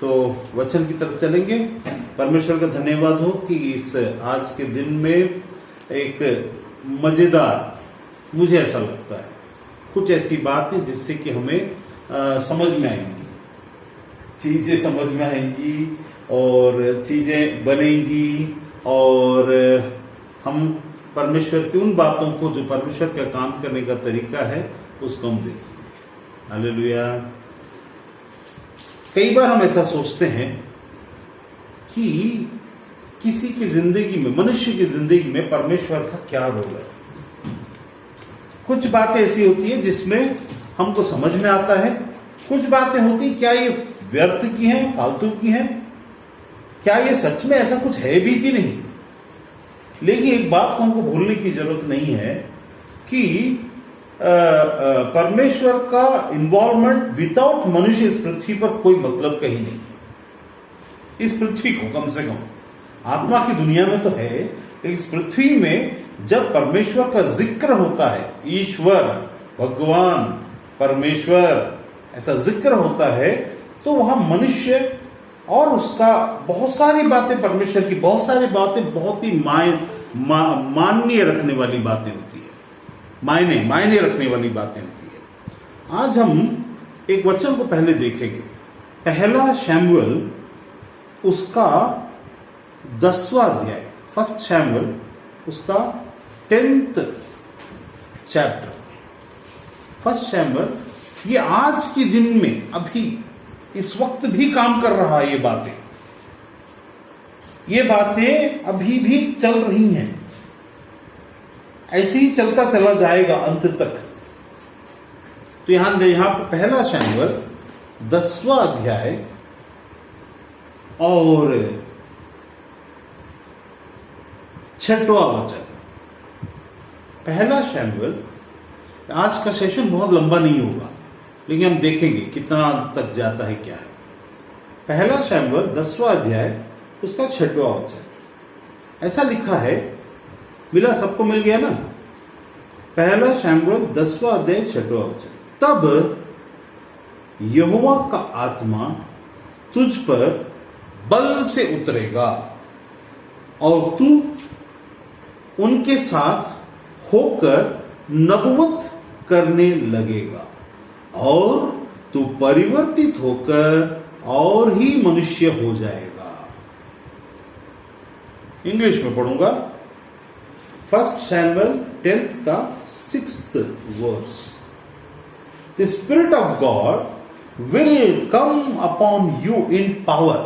तो वचन की तरफ चलेंगे। परमेश्वर का धन्यवाद हो कि इस आज के दिन में एक मजेदार, मुझे ऐसा लगता है, कुछ ऐसी बातें जिससे कि हमें समझ में आएंगी, चीजें समझ में आएंगी और चीजें बनेंगी और हम परमेश्वर की उन बातों को, जो परमेश्वर का काम करने का तरीका है, उसको हम देखेंगे। हालेलुया। कई बार हम ऐसा सोचते हैं कि किसी की जिंदगी में, मनुष्य की जिंदगी में परमेश्वर का क्या रोल है। कुछ बातें ऐसी होती है जिसमें हमको समझ में आता है, कुछ बातें होती क्या ये व्यर्थ की हैं, फालतू की हैं, क्या ये सच में ऐसा कुछ है भी कि नहीं। लेकिन एक बात को हमको भूलने की जरूरत नहीं है कि परमेश्वर का इन्वॉल्वमेंट विदाउट मनुष्य इस पृथ्वी पर कोई मतलब कहीं नहीं है। इस पृथ्वी को कम से कम, आत्मा की दुनिया में तो है, लेकिन इस पृथ्वी में जब परमेश्वर का जिक्र होता है, ईश्वर, भगवान, परमेश्वर, ऐसा जिक्र होता है, तो वहां मनुष्य और उसका बहुत सारी बातें, परमेश्वर की बहुत सारी बातें बहुत ही मान्य रखने वाली बातें होती है, मायने रखने वाली बातें होती है। आज हम एक वचन को पहले देखेंगे, पहला शमूएल उसका 10वां अध्याय, फर्स्ट शमूएल उसका 10th चैप्टर। फर्स्ट शमूएल ये आज के दिन में, अभी इस वक्त भी काम कर रहा है। ये बातें अभी भी चल रही हैं, ऐसे ही चलता चला जाएगा अंत तक। तो यहां पर पहला शमूएल 10वां अध्याय और 6वां वचन। पहला शमूएल, आज का सेशन बहुत लंबा नहीं होगा, लेकिन हम देखेंगे कितना तक जाता है, क्या है। पहला शमूएल 10वां अध्याय उसका 6वां वचन। ऐसा लिखा है, मिला, सबको मिल गया ना। पहला शमूएल 10वां अध्याय 6वां वचन। तब यहोवा का आत्मा तुझ पर बल से उतरेगा और तू उनके साथ होकर नबुवत करने लगेगा और तू परिवर्तित होकर और ही मनुष्य हो जाएगा। इंग्लिश में पढ़ूंगा। फर्स्ट शमूएल 10th का 6th verse. The spirit of God will come upon you in power.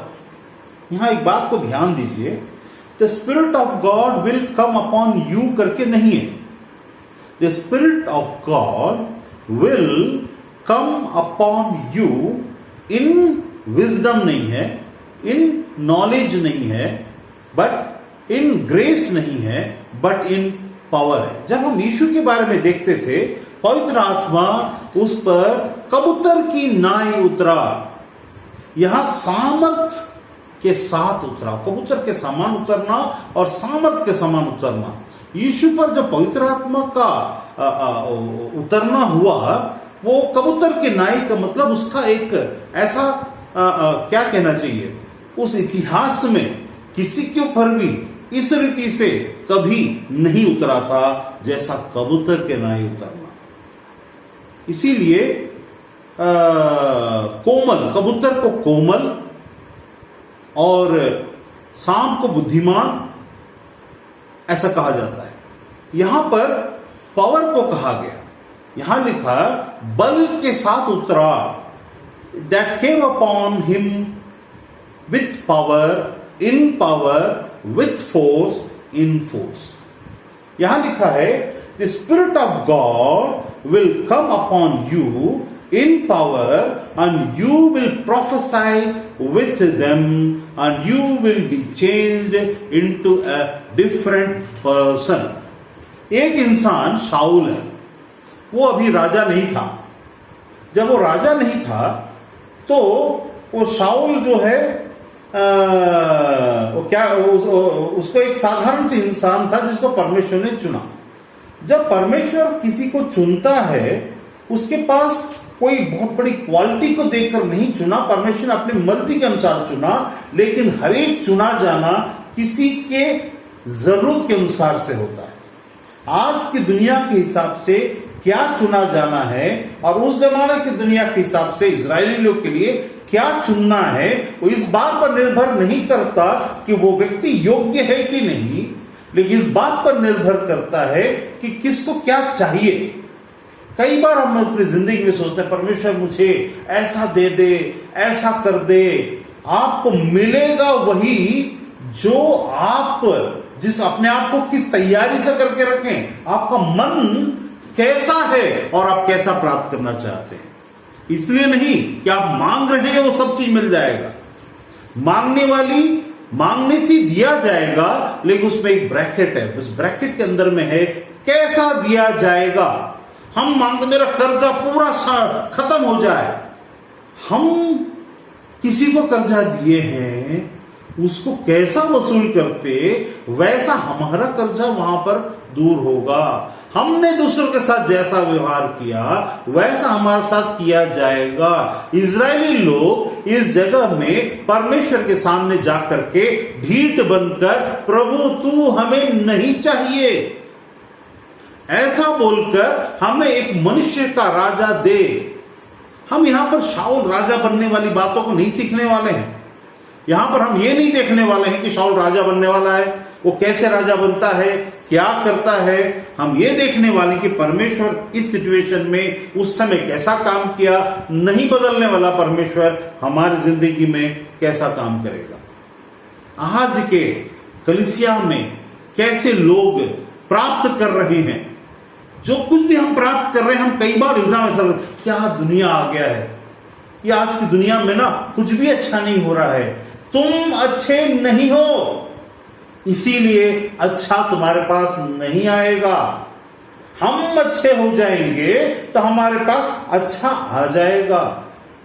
यहां एक बात को ध्यान दीजिए, the spirit of God will come upon you करके नहीं है। The spirit of God will come upon you in wisdom नहीं है, इन नॉलेज नहीं है, बट इन ग्रेस नहीं है, बट इन पावर है। जब हम यीशु के बारे में देखते थे, पवित्र आत्मा उस पर कबूतर की नाई उतरा। यहां सामर्थ के साथ उतरा, कबूतर के समान उतरना और सामर्थ के समान उतरना। यीशु पर जब पवित्र आत्मा का उतरना हुआ, वो कबूतर के नाई का मतलब उसका एक ऐसा क्या कहना चाहिए, उस इतिहास में किसी के ऊपर भी इस रीति से कभी नहीं उतरा था जैसा कबूतर के नाई उतरना। इसीलिए कोमल, कबूतर को कोमल और सांप को बुद्धिमान ऐसा कहा जाता है। यहां पर पावर को कहा गया, यहां लिखा बल के साथ उतरा, that came upon him with power, in power, with force, in force. यहां लिखा है the spirit of God will come upon you in power and you will प्रोफेसाई with them and you will be changed into a different person. एक इंसान शाऊल है, वो अभी राजा नहीं था। जब वो राजा नहीं था तो वो शाऊल जो है वो क्या, उसको एक साधारण सी इंसान था जिसको परमेश्वर ने चुना। जब परमेश्वर किसी को चुनता है, उसके पास कोई बहुत बड़ी क्वालिटी को देखकर नहीं चुना, परमेश्वर ने अपनी मर्जी के अनुसार चुना, लेकिन हर एक चुना जाना किसी के जरूरत के अनुसार से होता है। आज की दुनिया के हिसाब से क्या चुना जाना है और उस जमाने की दुनिया के हिसाब से इजरायली लोग के लिए क्या चुनना है, वो इस बात पर निर्भर नहीं करता कि वो व्यक्ति योग्य है कि नहीं, लेकिन इस बात पर निर्भर करता है कि किसको क्या चाहिए। कई बार हम अपनी जिंदगी में सोचते हैं परमेश्वर मुझे ऐसा दे दे, ऐसा कर दे। आपको मिलेगा वही जो आप जिस अपने आप को किस तैयारी से करके रखें, आपका मन कैसा है और आप कैसा प्राप्त करना चाहते हैं। इसलिए नहीं कि आप मांग रहे हैं वो सब चीज मिल जाएगा, मांगने से दिया जाएगा, लेकिन उसमें एक ब्रैकेट है, उस ब्रैकेट के अंदर में है कैसा दिया जाएगा। हम मांगते मेरा कर्जा पूरा खत्म हो जाए, हम किसी को कर्जा दिए हैं उसको कैसा वसूल करते वैसा हमारा कर्जा वहां पर दूर होगा। हमने दूसरों के साथ जैसा व्यवहार किया वैसा हमारे साथ किया जाएगा। इजरायली लोग इस जगह में परमेश्वर के सामने जाकर के ढीठ बनकर प्रभु तू हमें नहीं चाहिए ऐसा बोलकर हमें एक मनुष्य का राजा दे। हम यहां पर शाऊल राजा बनने वाली बातों को नहीं सीखने वाले हैं। यहां पर हम ये नहीं देखने वाले हैं कि शाऊल राजा बनने वाला है, वो कैसे राजा बनता है, क्या करता है। हम ये देखने वाले कि परमेश्वर इस सिचुएशन में उस समय कैसा काम किया, नहीं बदलने वाला परमेश्वर हमारी जिंदगी में कैसा काम करेगा। आज के कलीसिया में कैसे लोग प्राप्त कर रहे हैं, जो कुछ भी हम प्राप्त कर रहे हैं, हम कई बार इल्जाम ऐसा क्या दुनिया आ गया है, ये आज की दुनिया में ना कुछ भी अच्छा नहीं हो रहा है, तुम अच्छे नहीं हो इसीलिए अच्छा तुम्हारे पास नहीं आएगा। हम अच्छे हो जाएंगे तो हमारे पास अच्छा आ जाएगा।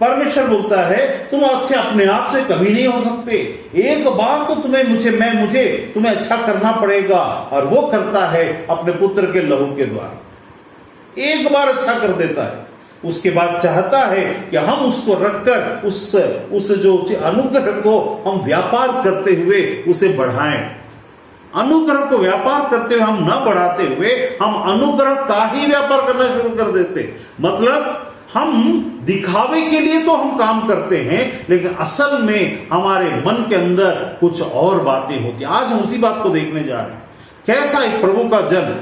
परमेश्वर बोलता है तुम अच्छे अपने आप से कभी नहीं हो सकते, एक बार तो मुझे तुम्हें अच्छा करना पड़ेगा, और वो करता है अपने पुत्र के लहू के द्वारा। एक बार अच्छा कर देता है, उसके बाद चाहता है कि हम उसको रखकर उस जो अनुग्रह को हम व्यापार करते हुए उसे बढ़ाएं। अनुग्रह को व्यापार करते हुए हम न बढ़ाते हुए हम अनुग्रह का ही व्यापार करना शुरू कर देते। मतलब हम दिखावे के लिए तो हम काम करते हैं, लेकिन असल में हमारे मन के अंदर कुछ और बातें होती। आज हम उसी बात को देखने जा रहे हैं। कैसा एक प्रभु का जन,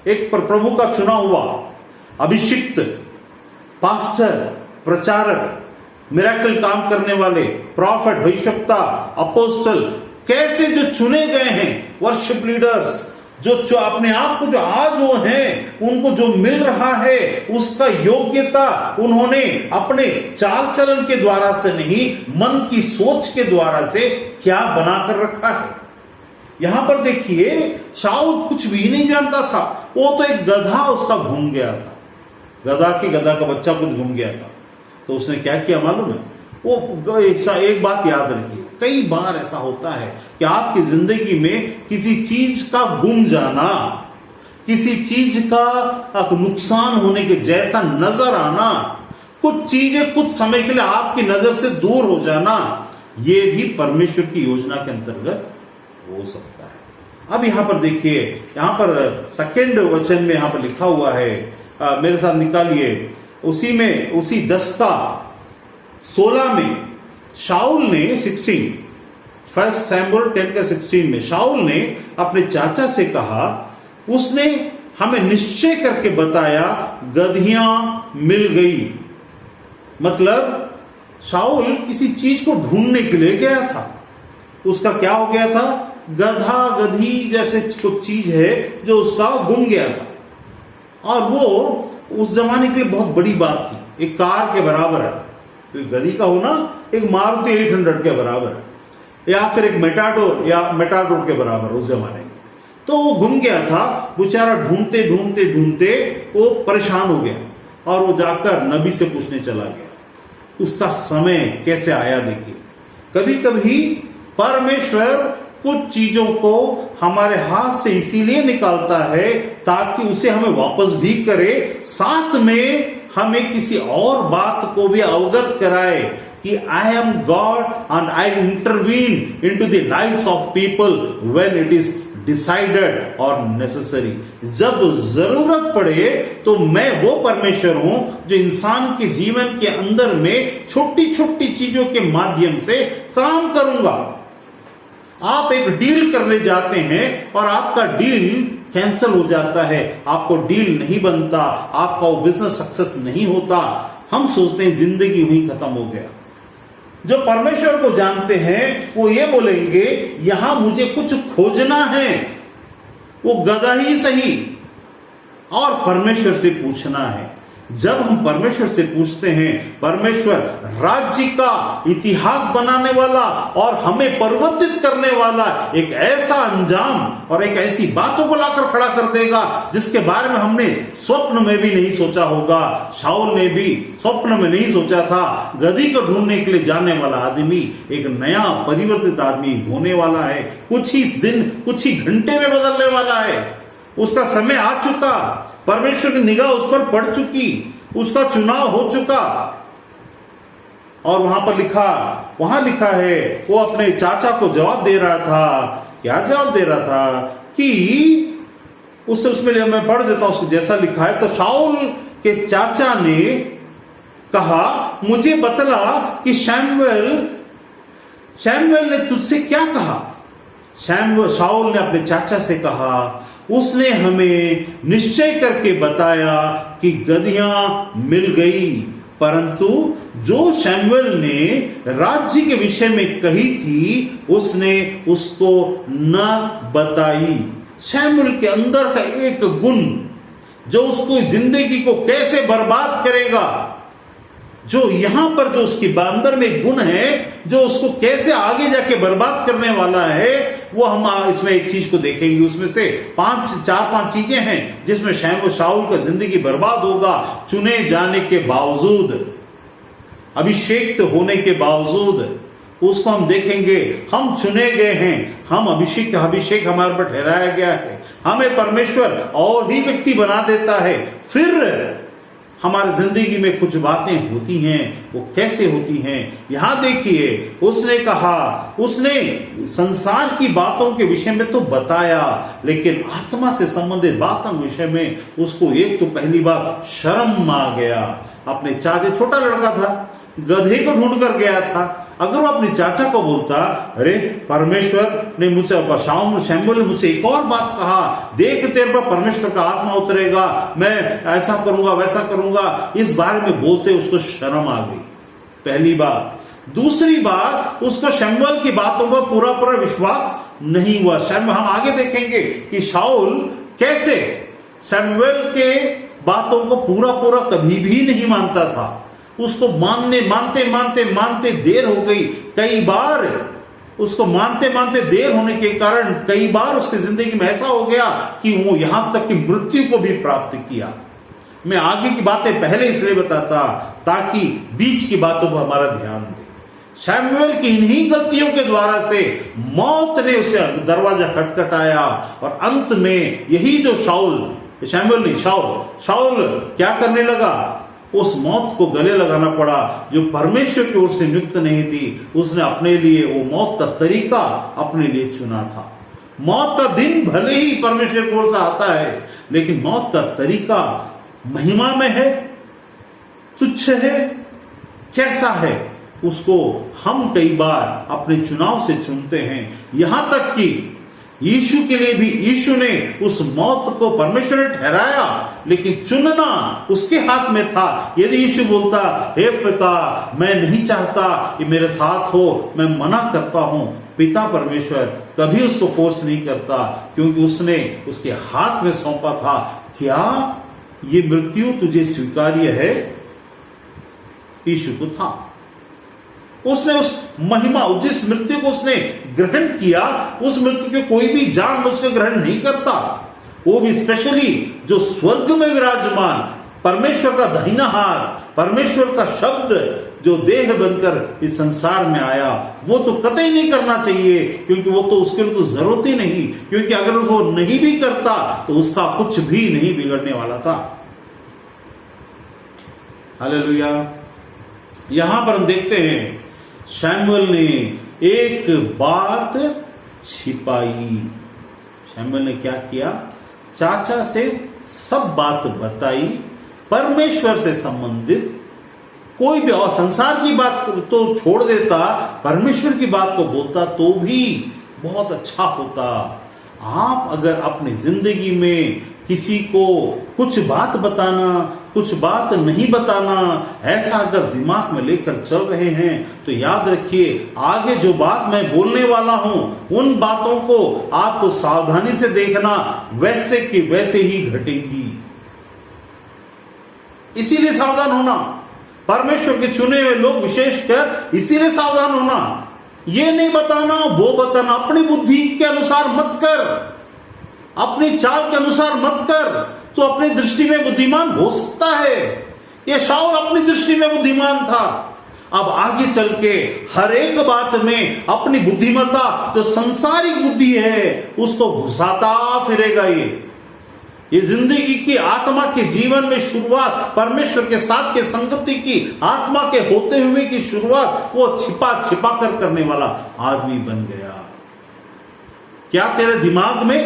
एक प्रभु का चुना हुआ अभिषिक्त पास्टर, प्रचारक, मिरेकल काम करने वाले, प्रॉफिट, भविष्यवक्ता, अपोस्टल, कैसे जो चुने गए हैं वर्शिप लीडर्स, जो अपने आप को जो आज वो हैं उनको जो मिल रहा है उसका योग्यता उन्होंने अपने चाल चलन के द्वारा से नहीं, मन की सोच के द्वारा से क्या बनाकर रखा है। यहां पर देखिए शाऊल कुछ भी नहीं जानता था, वो तो एक गधा उसका घूम गया था, गधा का बच्चा कुछ घूम गया था। तो उसने क्या किया मालूम है, वो एक बात याद रखिए, कई बार ऐसा होता है कि आपकी जिंदगी में किसी चीज का गुम जाना, किसी चीज का नुकसान होने के जैसा नजर आना, कुछ चीजें कुछ समय के लिए आपकी नजर से दूर हो जाना, ये भी परमेश्वर की योजना के अंतर्गत हो सकता है। अब यहां पर देखिए, यहां पर सेकंड वचन में यहां पर लिखा हुआ है, मेरे साथ निकालिए, उसी 10 का 16 में शाऊल ने 1 सैमुएल 10 का 16 में शाऊल ने अपने चाचा से कहा, उसने हमें निश्चय करके बताया गधियां मिल गई। मतलब शाऊल किसी चीज को ढूंढने के लिए गया था, उसका क्या हो गया था, गधा गधी जैसे कुछ चीज है जो उसका गुम गया था। और वो उस जमाने के लिए बहुत बड़ी बात थी, एक कार के बराबर है। तो गधी का होना एक मारुति 800 के बराबर है, या फिर एक मेटाडोर के बराबर उस जमाने में। तो वो गुम गया था, बेचारा ढूंढते ढूंढते ढूंढते वो परेशान हो गया और वो जाकर नबी से पूछने चला गया। उसका समय कैसे आया देखिए। कभी कभी परमेश्वर कुछ चीजों को हमारे हाथ से इसीलिए निकालता है ताकि उसे हमें वापस भी करे, साथ में हमें किसी और बात को भी अवगत कराए कि I am God and I intervene into the lives of people when it is decided और नेसेसरी। जब जरूरत पड़े तो मैं वो परमेश्वर हूं जो इंसान के जीवन के अंदर में छोटी छोटी चीजों के माध्यम से काम करूंगा। आप एक डील करने जाते हैं और आपका डील कैंसिल हो जाता है, आपको डील नहीं बनता, आपका वो बिजनेस सक्सेस नहीं होता, हम सोचते हैं जिंदगी वहीं खत्म हो गया। जो परमेश्वर को जानते हैं वो ये बोलेंगे यहां मुझे कुछ खोजना है, वो गधा ही सही, और परमेश्वर से पूछना है। जब हम परमेश्वर से पूछते हैं, परमेश्वर राज्य का इतिहास बनाने वाला और हमें परिवर्तित करने वाला एक ऐसा अंजाम और एक ऐसी बातों को लाकर खड़ा कर देगा जिसके बारे में हमने स्वप्न में भी नहीं सोचा होगा। शाऊल ने भी स्वप्न में नहीं सोचा था गधी को ढूंढने के लिए जाने वाला आदमी एक नया परिवर्तित आदमी होने वाला है, कुछ ही दिन कुछ ही घंटे में बदलने वाला है। उसका समय आ चुका, परमेश्वर की निगाह उस पर पड़ चुकी, उसका चुनाव हो चुका। और वहां लिखा है वो अपने चाचा को जवाब दे रहा था। क्या जवाब दे रहा था कि उसमें मैं पढ़ देता हूं, उसको जैसा लिखा है। तो शाऊल के चाचा ने कहा मुझे बतला कि शैमुएल ने तुझसे क्या कहा। शाऊल ने अपने चाचा से कहा उसने हमें निश्चय करके बताया कि गधियां मिल गई, परंतु जो शैमुएल ने राज्य के विषय में कही थी उसने उसको न बताई। शैमुएल के अंदर का एक गुण जो उसको जिंदगी को कैसे बर्बाद करेगा, जो यहां पर जो उसके अंदर में गुण है जो उसको कैसे आगे जाके बर्बाद करने वाला है, वो हम इसमें एक चीज को देखेंगे। उसमें से 4-5 चीजें हैं जिसमें शाऊल का जिंदगी बर्बाद होगा। चुने जाने के बावजूद, अभिषेक होने के बावजूद उसको हम देखेंगे। हम चुने गए हैं, हम अभिषेक हमारे पर ठहराया गया है, हमें परमेश्वर और भी व्यक्ति बना देता है। फिर हमारी जिंदगी में कुछ बातें होती हैं, वो कैसे होती हैं यहां देखिए। उसने कहा, उसने संसार की बातों के विषय में तो बताया, लेकिन आत्मा से संबंधित बातों के विषय में उसको एक तो पहली बात शर्म आ गया। अपने चाचा, छोटा लड़का था, गधे को ढूंढ कर गया था। अगर वो अपने चाचा को बोलता अरे परमेश्वर ने मुझसे, शैमुएल ने मुझसे एक और बात कहा, देख तेरे पर परमेश्वर का आत्मा उतरेगा, मैं ऐसा करूंगा वैसा करूंगा, इस बारे में बोलते उसको शर्म आ गई, पहली बात। दूसरी बात, उसको शैमुएल की बातों पर पूरा विश्वास नहीं हुआ। हम आगे देखेंगे कि शाऊल कैसे शैमुएल के बातों को पूरा कभी भी नहीं मानता था। उसको मानते देर हो गई। कई बार उसको मानते देर होने के कारण कई बार उसकी जिंदगी में ऐसा हो गया कि वो यहां तक कि मृत्यु को भी प्राप्त किया। मैं आगे की बातें पहले इसलिए बताता ताकि बीच की बातों पर हमारा ध्यान दे। शैमुएल की इन्हीं गलतियों के द्वारा से मौत ने उसे दरवाजा खटखटाया और अंत में यही जो शाऊल क्या करने लगा, उस मौत को गले लगाना पड़ा जो परमेश्वर की ओर से नियुक्त नहीं थी। उसने अपने लिए वो मौत का तरीका अपने लिए चुना था। मौत का दिन भले ही परमेश्वर की ओर से आता है, लेकिन मौत का तरीका महिमा में है, तुच्छ है, कैसा है, उसको हम कई बार अपने चुनाव से चुनते हैं। यहां तक कि यीशु के लिए भी यीशु ने उस मौत को परमेश्वर ने ठहराया, लेकिन चुनना उसके हाथ में था। यदि यीशु बोलता हे पिता मैं नहीं चाहता कि मेरे साथ हो, मैं मना करता हूं, पिता परमेश्वर कभी उसको फोर्स नहीं करता, क्योंकि उसने उसके हाथ में सौंपा था। क्या ये मृत्यु तुझे स्वीकार्य है? यीशु को था, उसने उस महिमा, जिस मृत्यु को उसने ग्रहण किया, उस मृत्यु के कोई भी जान उसके ग्रहण नहीं करता। वो भी स्पेशली जो स्वर्ग में विराजमान परमेश्वर का दाहिना हाथ, परमेश्वर का शब्द जो देह बनकर इस संसार में आया, वो तो कतई नहीं करना चाहिए, क्योंकि वो तो उसके लिए तो जरूरत ही नहीं, क्योंकि अगर वो नहीं भी करता तो उसका कुछ भी नहीं बिगड़ने वाला था। हालेलुया। यहां पर हम देखते हैं शमूएल ने एक बात छिपाई। शमूएल ने क्या किया? चाचा से सब बात बताई, परमेश्वर से संबंधित कोई भी, और संसार की बात तो छोड़ देता, परमेश्वर की बात को बोलता तो भी बहुत अच्छा होता। आप अगर अपनी जिंदगी में किसी को कुछ बात बताना, कुछ बात नहीं बताना, ऐसा अगर दिमाग में लेकर चल रहे हैं तो याद रखिए, आगे जो बात मैं बोलने वाला हूं उन बातों को आपको सावधानी से देखना, वैसे कि वैसे ही घटेगी। इसीलिए सावधान होना, परमेश्वर के चुने हुए लोग विशेषकर इसीलिए सावधान होना। ये नहीं बताना, वो बताना, अपनी बुद्धि के अनुसार मत कर, अपनी चाल के अनुसार मत कर, तो अपनी दृष्टि में बुद्धिमान हो सकता है। ये शाऊल अपनी दृष्टि में बुद्धिमान था। अब आगे चल के हर एक बात में अपनी बुद्धिमत्ता, जो संसारिक बुद्धि है, उसको घुसाता फिरेगा। ये जिंदगी की आत्मा के जीवन में शुरुआत, परमेश्वर के साथ के संगति की, आत्मा के होते हुए की शुरुआत वो छिपा छिपा कर करने वाला आदमी बन गया। क्या तेरे दिमाग में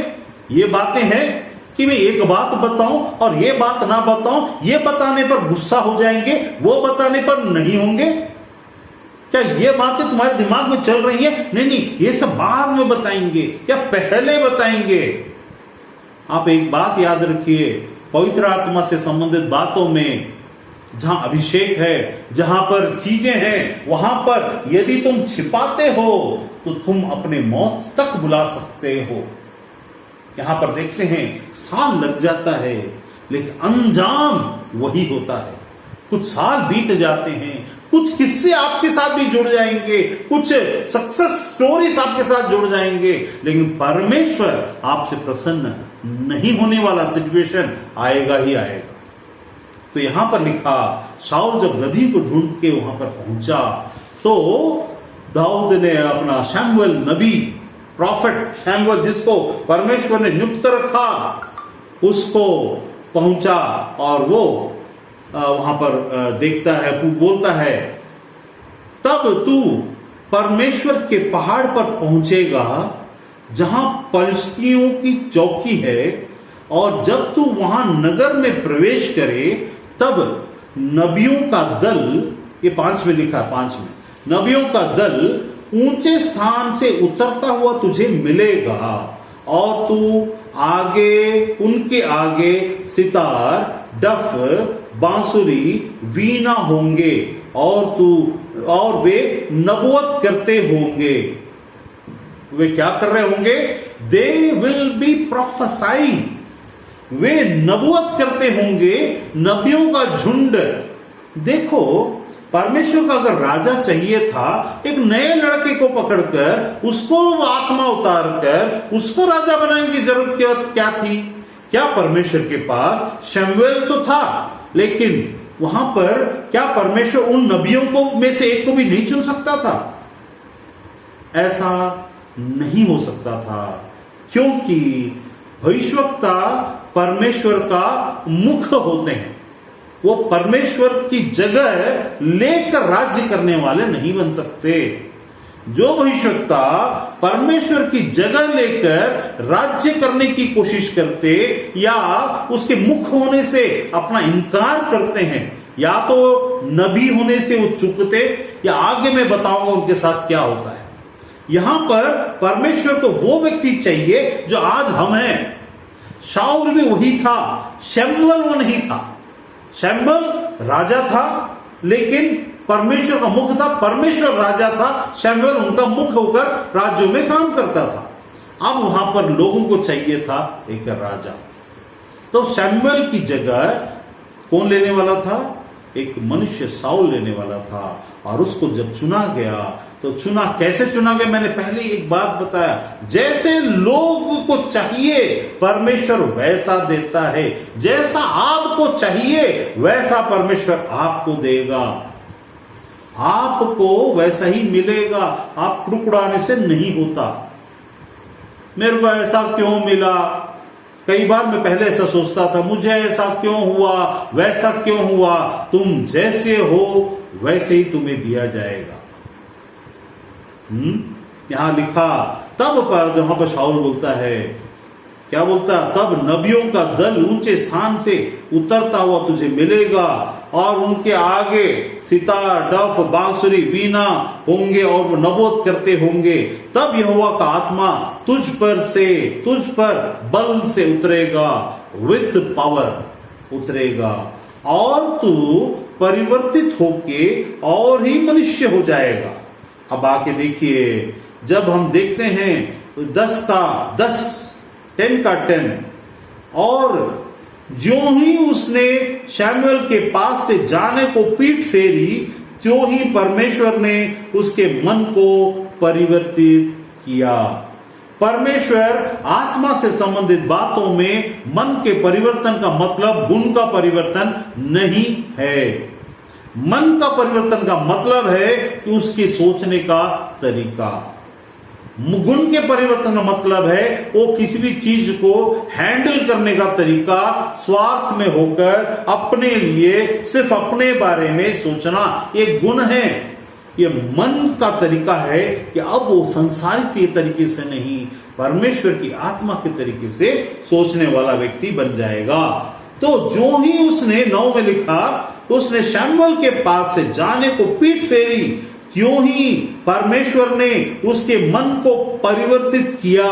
ये बातें हैं कि मैं एक बात बताऊं और ये बात ना बताऊं, ये बताने पर गुस्सा हो जाएंगे, वो बताने पर नहीं होंगे? क्या ये बातें तुम्हारे दिमाग में चल रही है? नहीं, ये सब बाद में बताएंगे या पहले बताएंगे। आप एक बात याद रखिए, पवित्र आत्मा से संबंधित बातों में जहां अभिषेक है, जहां पर चीजें हैं, वहां पर यदि तुम छिपाते हो तो तुम अपने मौत तक बुला सकते हो। यहां पर देखते हैं साल लग जाता है, लेकिन अंजाम वही होता है। कुछ साल बीत जाते हैं, कुछ किस्से आपके साथ भी जुड़ जाएंगे, कुछ सक्सेस स्टोरीज आपके साथ जुड़ जाएंगे, लेकिन परमेश्वर आपसे प्रसन्न नहीं होने वाला सिचुएशन आएगा ही आएगा। तो यहां पर लिखा, शाऊल जब गदही को ढूंढ के वहां पर पहुंचा तो दाऊद ने अपना शमूएल नबी, प्रॉफिट शमूएल, जिसको परमेश्वर ने नियुक्त रखा, उसको पहुंचा और वो वहां पर देखता है, बोलता है, तब तू परमेश्वर के पहाड़ पर पहुंचेगा जहां पलिश्तियों की चौकी है, और जब तू वहां नगर में प्रवेश करे तब नबियों का दल, ये 5 में लिखा, 5 में, नबियों का दल ऊंचे स्थान से उतरता हुआ तुझे मिलेगा, और तू आगे, उनके आगे सितार, डफ, बांसुरी, वीणा होंगे, और वे नबुवत करते होंगे। वे क्या कर रहे होंगे? दे विल बी प्रोफेसाइंग, वे नबुवत करते होंगे, नबियों का झुंड। देखो, परमेश्वर का अगर राजा चाहिए था, एक नए लड़के को पकड़कर उसको आत्मा उतार कर उसको राजा बनाने की जरूरत क्या थी? क्या परमेश्वर के पास शमूएल तो था, लेकिन वहां पर क्या परमेश्वर उन नबियों को में से एक को भी नहीं चुन सकता था? ऐसा नहीं हो सकता था, क्योंकि भविष्यवक्ता परमेश्वर का मुख होते हैं। वो परमेश्वर की जगह लेकर राज्य करने वाले नहीं बन सकते। जो भविष्यवक्ता परमेश्वर की जगह लेकर राज्य करने की कोशिश करते या उसके मुख होने से अपना इनकार करते हैं, या तो नबी होने से वो चूकते, या आगे मैं बताऊंगा उनके साथ क्या होता है। यहां पर परमेश्वर को वो व्यक्ति चाहिए जो आज हम हैं। शाऊल भी वही था, शमूएल वो नहीं था। शमूएल राजा था, लेकिन परमेश्वर का मुख था, परमेश्वर राजा था, शमूएल उनका मुख होकर राज्यों में काम करता था। अब वहां पर लोगों को चाहिए था एक राजा। तो शमूएल की जगह कौन लेने वाला था? एक मनुष्य शाऊल लेने वाला था। और उसको जब चुना गया तो चुना कैसे चुना गया? मैंने पहले एक बात बताया, जैसे लोग को चाहिए परमेश्वर वैसा देता है, जैसा आपको चाहिए वैसा परमेश्वर आपको देगा, आपको वैसा ही मिलेगा। आप टुकड़ाने से नहीं होता। मेरे को ऐसा क्यों मिला, कई बार मैं पहले ऐसा सोचता था, मुझे ऐसा क्यों हुआ, वैसा क्यों हुआ। तुम जैसे हो वैसे ही तुम्हें दिया जाएगा। यहां लिखा, तब पर जहां पर शाऊल बोलता है, क्या बोलता, तब नबियों का दल ऊंचे स्थान से उतरता हुआ तुझे मिलेगा और उनके आगे सितार, डफ, बांसुरी, वीणा होंगे और वो नबोध करते होंगे। तब यहोवा का आत्मा तुझ पर बल से उतरेगा, विथ पावर उतरेगा, और तू परिवर्तित होके और ही मनुष्य हो जाएगा। अब आके देखिए, जब हम देखते हैं 10 का 10, 10 का 10, और ज्यों ही उसने शमूएल के पास से जाने को पीठ फेरी, त्यों ही परमेश्वर ने उसके मन को परिवर्तित किया। परमेश्वर आत्मा से संबंधित बातों में मन के परिवर्तन का मतलब गुण का परिवर्तन नहीं है। मन का परिवर्तन का मतलब है कि उसके सोचने का तरीका। गुण के परिवर्तन का मतलब है वो किसी भी चीज को हैंडल करने का तरीका, स्वार्थ में होकर अपने लिए सिर्फ अपने बारे में सोचना, ये गुण है। ये मन का तरीका है कि अब वो संसारिक के तरीके से नहीं, परमेश्वर की आत्मा के तरीके से सोचने वाला व्यक्ति बन जाएगा। तो जो ही उसने 9 में लिखा, उसने शमूएल के पास से जाने को पीठ फेरी, त्यों ही परमेश्वर ने उसके मन को परिवर्तित किया,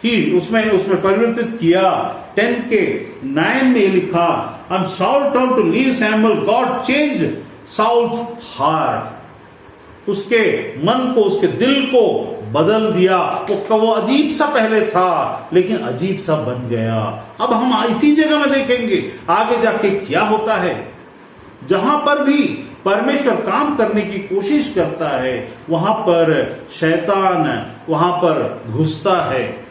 ही उसमें परिवर्तित किया। 10 के 9 में लिखा, and Saul turned to leave Samuel, God changed Saul's heart। उसके मन को, उसके दिल को बदल दिया। वो अजीब सा पहले था लेकिन अजीब सा बन गया। अब हम इसी जगह में देखेंगे आगे जाके क्या होता है। जहां पर भी परमेश्वर काम करने की कोशिश करता है, वहां पर शैतान वहां पर घुसता है।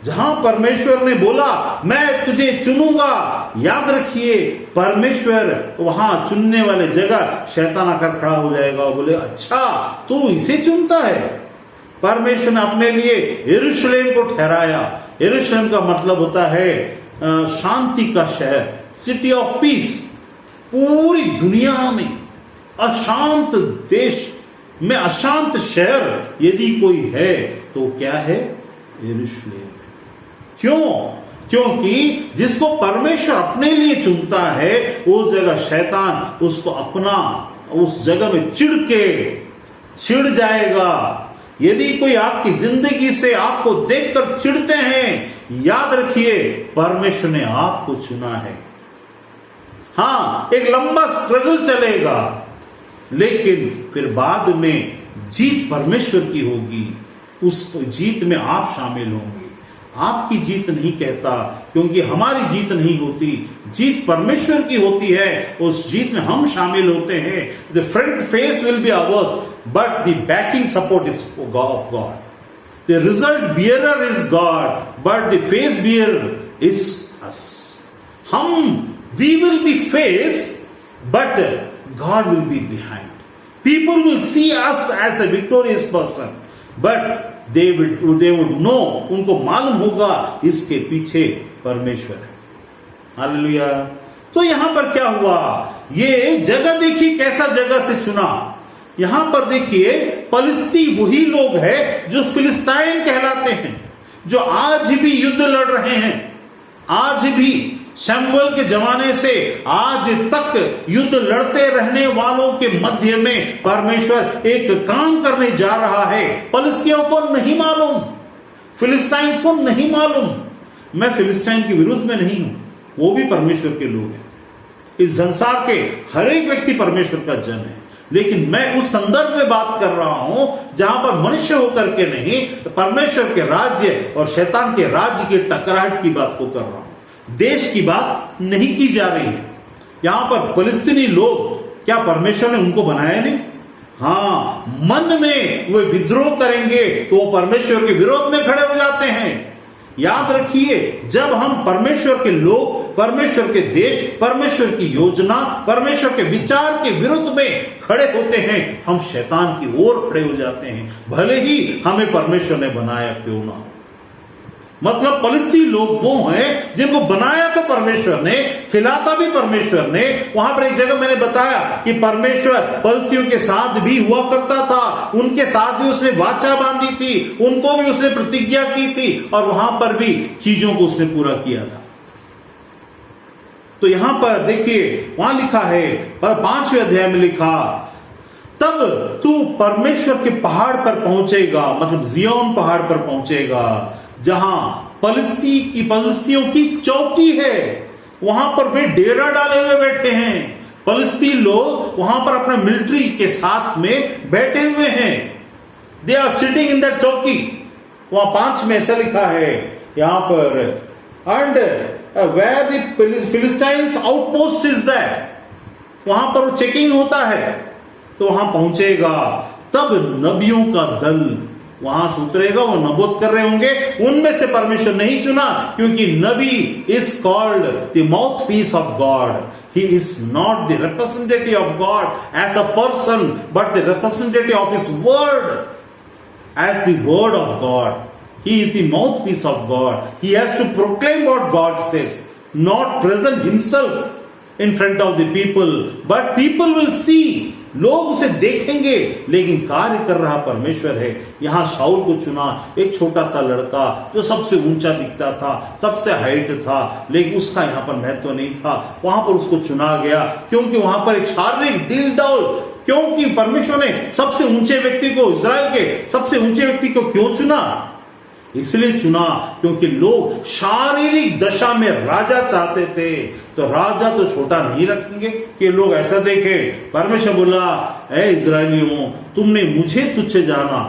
जहां परमेश्वर ने बोला मैं तुझे चुनूंगा, याद रखिए परमेश्वर वहां चुनने वाले जगह शैतान आकर खड़ा हो जाएगा और बोले अच्छा तू इसे चुनता है। परमेश्वर ने अपने लिए यरूशलेम को ठहराया। यरूशलेम का मतलब होता है शांति का शहर, सिटी ऑफ पीस। पूरी दुनिया में अशांत देश में अशांत शहर यदि कोई है तो क्या है? यरूशलेम। क्यों? क्योंकि जिसको परमेश्वर अपने लिए चुनता है उस जगह शैतान उसको अपना, उस जगह में चिढ़ जाएगा। यदि कोई आपकी जिंदगी से आपको देखकर चिढ़ते हैं, याद रखिए परमेश्वर ने आपको चुना है। हाँ, एक लंबा स्ट्रगल चलेगा लेकिन फिर बाद में जीत परमेश्वर की होगी। उस जीत में आप शामिल होंगे। आपकी जीत नहीं कहता, क्योंकि हमारी जीत नहीं होती, जीत परमेश्वर की होती है। उस जीत में हम शामिल होते हैं। The front face will be hours but the banking support is of God. The result bearer is God but the face bearer is us. We will be face, but God will be behind. People will see us as a victorious person, but they would know, उनको मालूम होगा इसके पीछे परमेश्वर है। Hallelujah. तो यहां पर क्या हुआ? ये जगह देखिए कैसा जगह से चुना। यहां पर देखिए पलिस्ती वही लोग हैं जो फिलिस्तीन कहलाते हैं, जो आज भी युद्ध लड़ रहे हैं। आज भी शमूएल के जमाने से आज तक युद्ध लड़ते रहने वालों के मध्य में परमेश्वर एक काम करने जा रहा है। पलिस्तियों को नहीं मालूम, फिलिस्तीन को नहीं मालूम। मैं फिलिस्तीन के विरुद्ध में नहीं हूं, वो भी परमेश्वर के लोग हैं। इस संसार के हर एक व्यक्ति परमेश्वर का जन है, लेकिन मैं उस संदर्भ में बात कर रहा हूं जहां पर मनुष्य होकर के नहीं, परमेश्वर के राज्य और शैतान के राज्य की टकराहट की बात को कर रहा हूं। देश की बात नहीं की जा रही है। यहां पर फिलिस्तीनी लोग, क्या परमेश्वर ने उनको बनाया नहीं? हाँ, मन में वे विद्रोह करेंगे तो वो परमेश्वर के विरोध में खड़े हो जाते हैं। याद रखिए, जब हम परमेश्वर के लोग, परमेश्वर के देश, परमेश्वर की योजना, परमेश्वर के विचार के विरुद्ध में खड़े होते हैं, हम शैतान की ओर खड़े हो जाते हैं, भले ही हमें परमेश्वर ने बनाया क्यों ना हो। मतलब फलिस्ती लोग वो हैं जिनको बनाया तो परमेश्वर ने, खिलाता भी परमेश्वर ने। वहां पर एक जगह मैंने बताया कि परमेश्वर फलिस्तियों के साथ भी हुआ करता था, उनके साथ भी उसने वाचा बांधी थी, उनको भी उसने प्रतिज्ञा की थी और वहां पर भी चीजों को उसने पूरा किया था। तो यहां पर देखिए वहां लिखा है, पर 5वें अध्याय में लिखा, तब तू परमेश्वर के पहाड़ पर पहुंचेगा, मतलब जियोन पहाड़ पर पहुंचेगा, जहां फलिस्तियों की चौकी है। वहां पर वे डेरा डाले हुए बैठे हैं। फलिस्ती लोग वहां पर अपने मिलिट्री के साथ में बैठे हुए हैं। They are sitting in that चौकी। वहां 5 में ऐसा लिखा है यहां पर, and where the Philistines outpost is that, वहां पर वो चेकिंग होता है, तो वहां पहुंचेगा। तब नबियों का दल वहां से उतरेगा, वो नबूवत कर रहे होंगे। उनमें से परमेश्वर नहीं चुना, क्योंकि नबी is called the mouthpiece of God. He is not the representative of God as a person, but the representative of his word as the word of God. He is the mouthpiece of God. He has to proclaim what God says, not present himself in front of the people, but people will see. लोग उसे देखेंगे, लेकिन कार्य कर रहा परमेश्वर है। यहां शाऊल को चुना, एक छोटा सा लड़का जो सबसे ऊंचा दिखता था, सबसे हाइट था, लेकिन उसका यहां पर महत्व नहीं था। वहां पर उसको चुना गया क्योंकि वहां पर एक शारीरिक डील डाउल, क्योंकि परमेश्वर ने सबसे ऊंचे व्यक्ति को, इस्राएल के सबसे ऊंचे व्यक्ति को क्यों चुना? इसलिए चुना क्योंकि लोग शारीरिक दशा में राजा चाहते थे। तो राजा तो छोटा नहीं रखेंगे कि लोग ऐसा देखें। परमेश्वर बोला, ऐ इस्राएलियों, तुमने मुझे तुच्छ जाना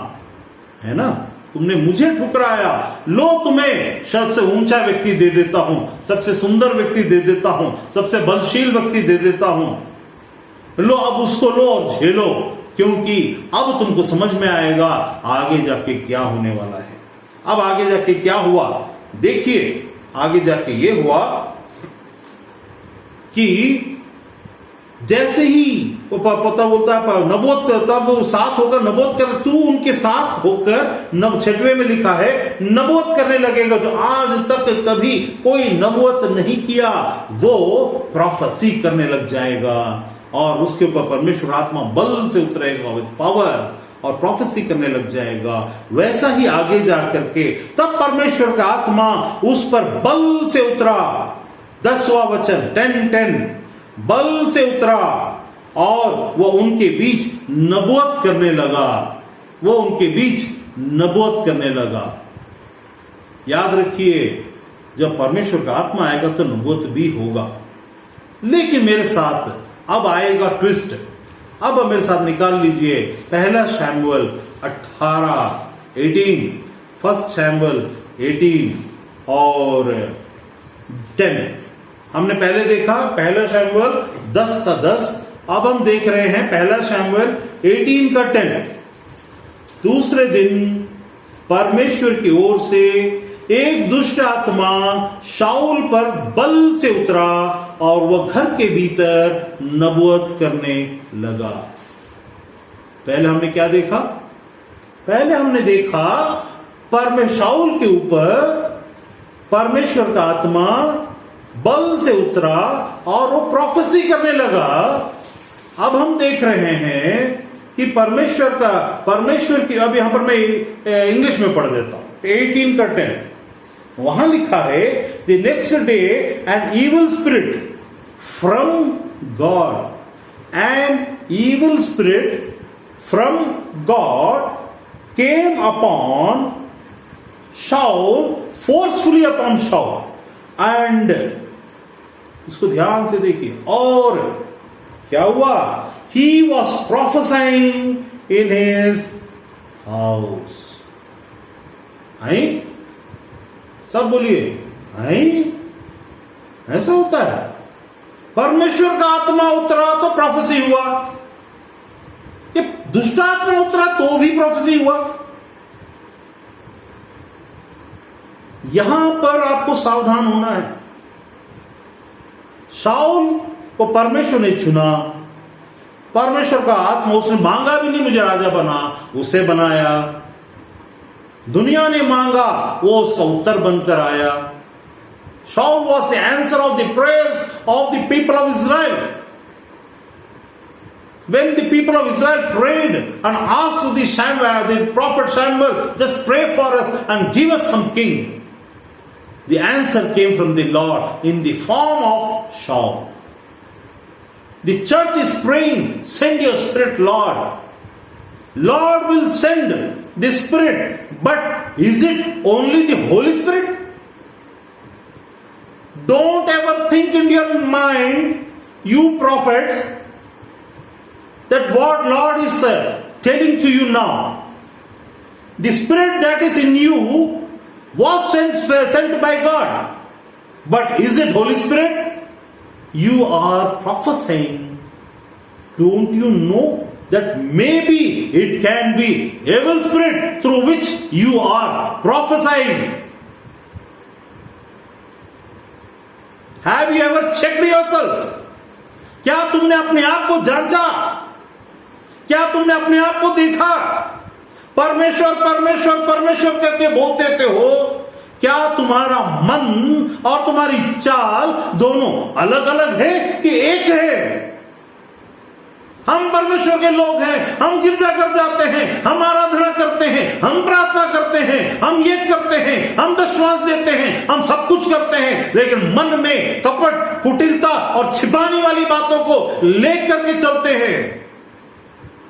है ना, तुमने मुझे ठुकराया, लो तुम्हें सबसे ऊंचा व्यक्ति दे देता हूं, सबसे सुंदर व्यक्ति दे देता हूं, सबसे बलशील व्यक्ति दे देता हूं। लो अब उसको लो और झेलो, क्योंकि अब तुमको समझ में आएगा आगे जाके क्या होने वाला है। अब आगे जाके क्या हुआ, देखिए आगे जाके ये हुआ कि जैसे ही वो पता बोलता है नबूवत कर, तब साथ होकर नबूवत कर, तू उनके साथ होकर 6वें में लिखा है नबूवत करने लगेगा। जो आज तक कभी कोई नबूवत नहीं किया वो प्रोफेसी करने लग जाएगा, और उसके ऊपर परमेश्वर आत्मा बल से उतरेगा विद पावर, और प्रोफेसी करने लग जाएगा। वैसा ही आगे जाकर के तब परमेश्वर का आत्मा उस पर बल से उतरा। 10वां वचन 10:10, बल से उतरा और वो उनके बीच नबूवत करने लगा। वो उनके बीच नबूवत करने लगा। याद रखिए, जब परमेश्वर का आत्मा आएगा तो नबूवत भी होगा। लेकिन मेरे साथ अब आएगा ट्विस्ट। अब मेरे साथ निकाल लीजिए 1 शमूएल 18:18, 1 शमूएल 18 और 10। हमने पहले देखा 1 शमूएल 10 का 10, अब हम देख रहे हैं 1 शमूएल 18 का 10। दूसरे दिन परमेश्वर की ओर से एक दुष्ट आत्मा शाऊल पर बल से उतरा और वह घर के भीतर नबूवत करने लगा। पहले हमने क्या देखा? पहले हमने देखा शाऊल के ऊपर परमेश्वर का आत्मा बल से उतरा और वो प्रोफेसी करने लगा। अब हम देख रहे हैं कि परमेश्वर की, अब यहां पर मैं इंग्लिश में पढ़ देता हूं 18 का 10। वहां लिखा है, the next day an evil spirit from God, an evil spirit from God came upon Saul, forcefully upon Saul, and इसको ध्यान से देखिए, और क्या हुआ? He was prophesying in his house. आई सब बोलिए, आई ऐसा होता है। परमेश्वर का आत्मा उतरा तो प्रोफेसी हुआ, ये दुष्ट आत्मा उतरा तो भी प्रोफेसी हुआ। यहां पर आपको सावधान होना है। शाऊल को परमेश्वर ने चुना, परमेश्वर का आत्मा, उसने मांगा भी नहीं मुझे राजा बना, उसे बनाया। दुनिया ने मांगा, वो उसका उत्तर बनकर आया। Saul was the answer of the prayers of the people of Israel. When the people of Israel prayed and asked the prophet Samuel, just pray for us and give us some king, the answer came from the Lord in the form of Saul. The church is praying, send your spirit, Lord. Lord will send the Spirit, but is it only the Holy Spirit? Don't ever think in your mind, you prophets, that what Lord is telling to you now. The Spirit that is in you was sent by God. But is it Holy Spirit? You are prophesying. Don't you know that maybe it can be evil spirit through which you are prophesying? Have you ever checked yourself? क्या तुमने अपने आप को जांचा? क्या तुमने अपने आप को देखा? परमेश्वर परमेश्वर परमेश्वर करके बोलते थे हो, क्या तुम्हारा मन और तुम्हारी चाल दोनों अलग अलग है कि एक है? हम परमेश्वर के लोग हैं, हम गिरजाघर जाते हैं, हम आराधना करते हैं, हम प्रार्थना करते हैं, हम ये करते हैं, हम दशवांश देते हैं, हम सब कुछ करते हैं, लेकिन मन में कपट, कुटिलता और छिपाने वाली बातों को लेकर के चलते हैं।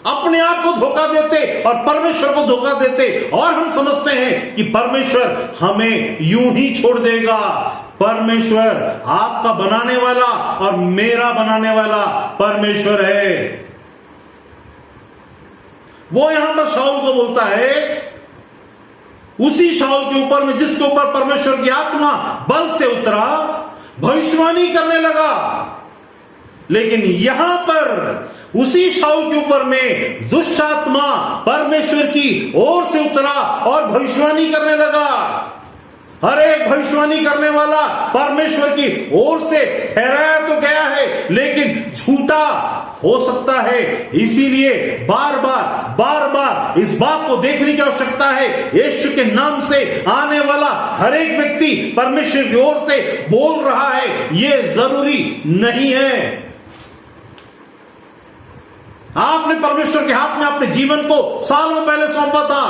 अपने आप को धोखा देते और परमेश्वर को धोखा देते, और हम समझते हैं कि परमेश्वर हमें यूं ही छोड़ देगा। परमेश्वर आपका बनाने वाला और मेरा बनाने वाला परमेश्वर है। वो यहां पर शाऊल को बोलता है, उसी शाऊल के ऊपर में जिसके ऊपर परमेश्वर की आत्मा बल से उतरा, भविष्यवाणी करने लगा। लेकिन यहां पर उसी शाऊल के ऊपर में दुष्ट आत्मा परमेश्वर की ओर से उतरा और भविष्यवाणी करने लगा। हर एक भविष्यवाणी करने वाला परमेश्वर की ओर से ठहराया तो गया है, लेकिन झूठा हो सकता है। इसीलिए बार बार इस बात को देखने की आवश्यकता है, यीशु के नाम से आने वाला हर एक व्यक्ति परमेश्वर की ओर से बोल रहा है, यह जरूरी नहीं है। आपने परमेश्वर के हाथ में अपने जीवन को सालों पहले सौंपा था।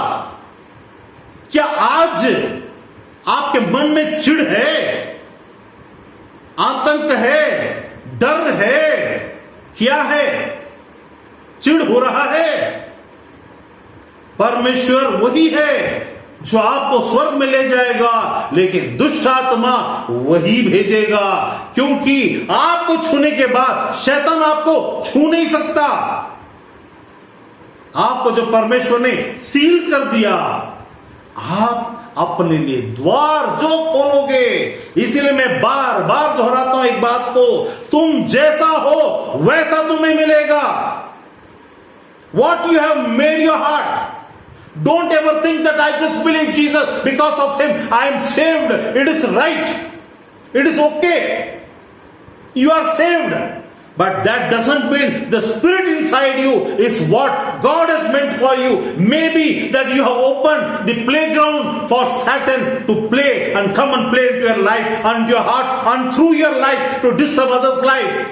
क्या आज आपके मन में चिढ़ है, आतंक है, डर है? क्या है? चिढ़ हो रहा है? परमेश्वर वही है जो आपको स्वर्ग में ले जाएगा, लेकिन दुष्ट आत्मा वही भेजेगा, क्योंकि आपको छूने के बाद शैतान आपको छू नहीं सकता। आपको जो परमेश्वर ने सील कर दिया, आप अपने लिए द्वार जो खोलोगे। इसीलिए मैं बार बार दोहराता हूं एक बात को, तुम जैसा हो वैसा तुम्हें मिलेगा। What you have made your heart. Don't ever think that I just believe Jesus, because of him I am saved. It is right. It is okay. You are saved. But that doesn't mean the spirit inside you is what God has meant for you. Maybe that you have opened the playground for Satan to play and come and play into your life and your heart and through your life to disturb others' life.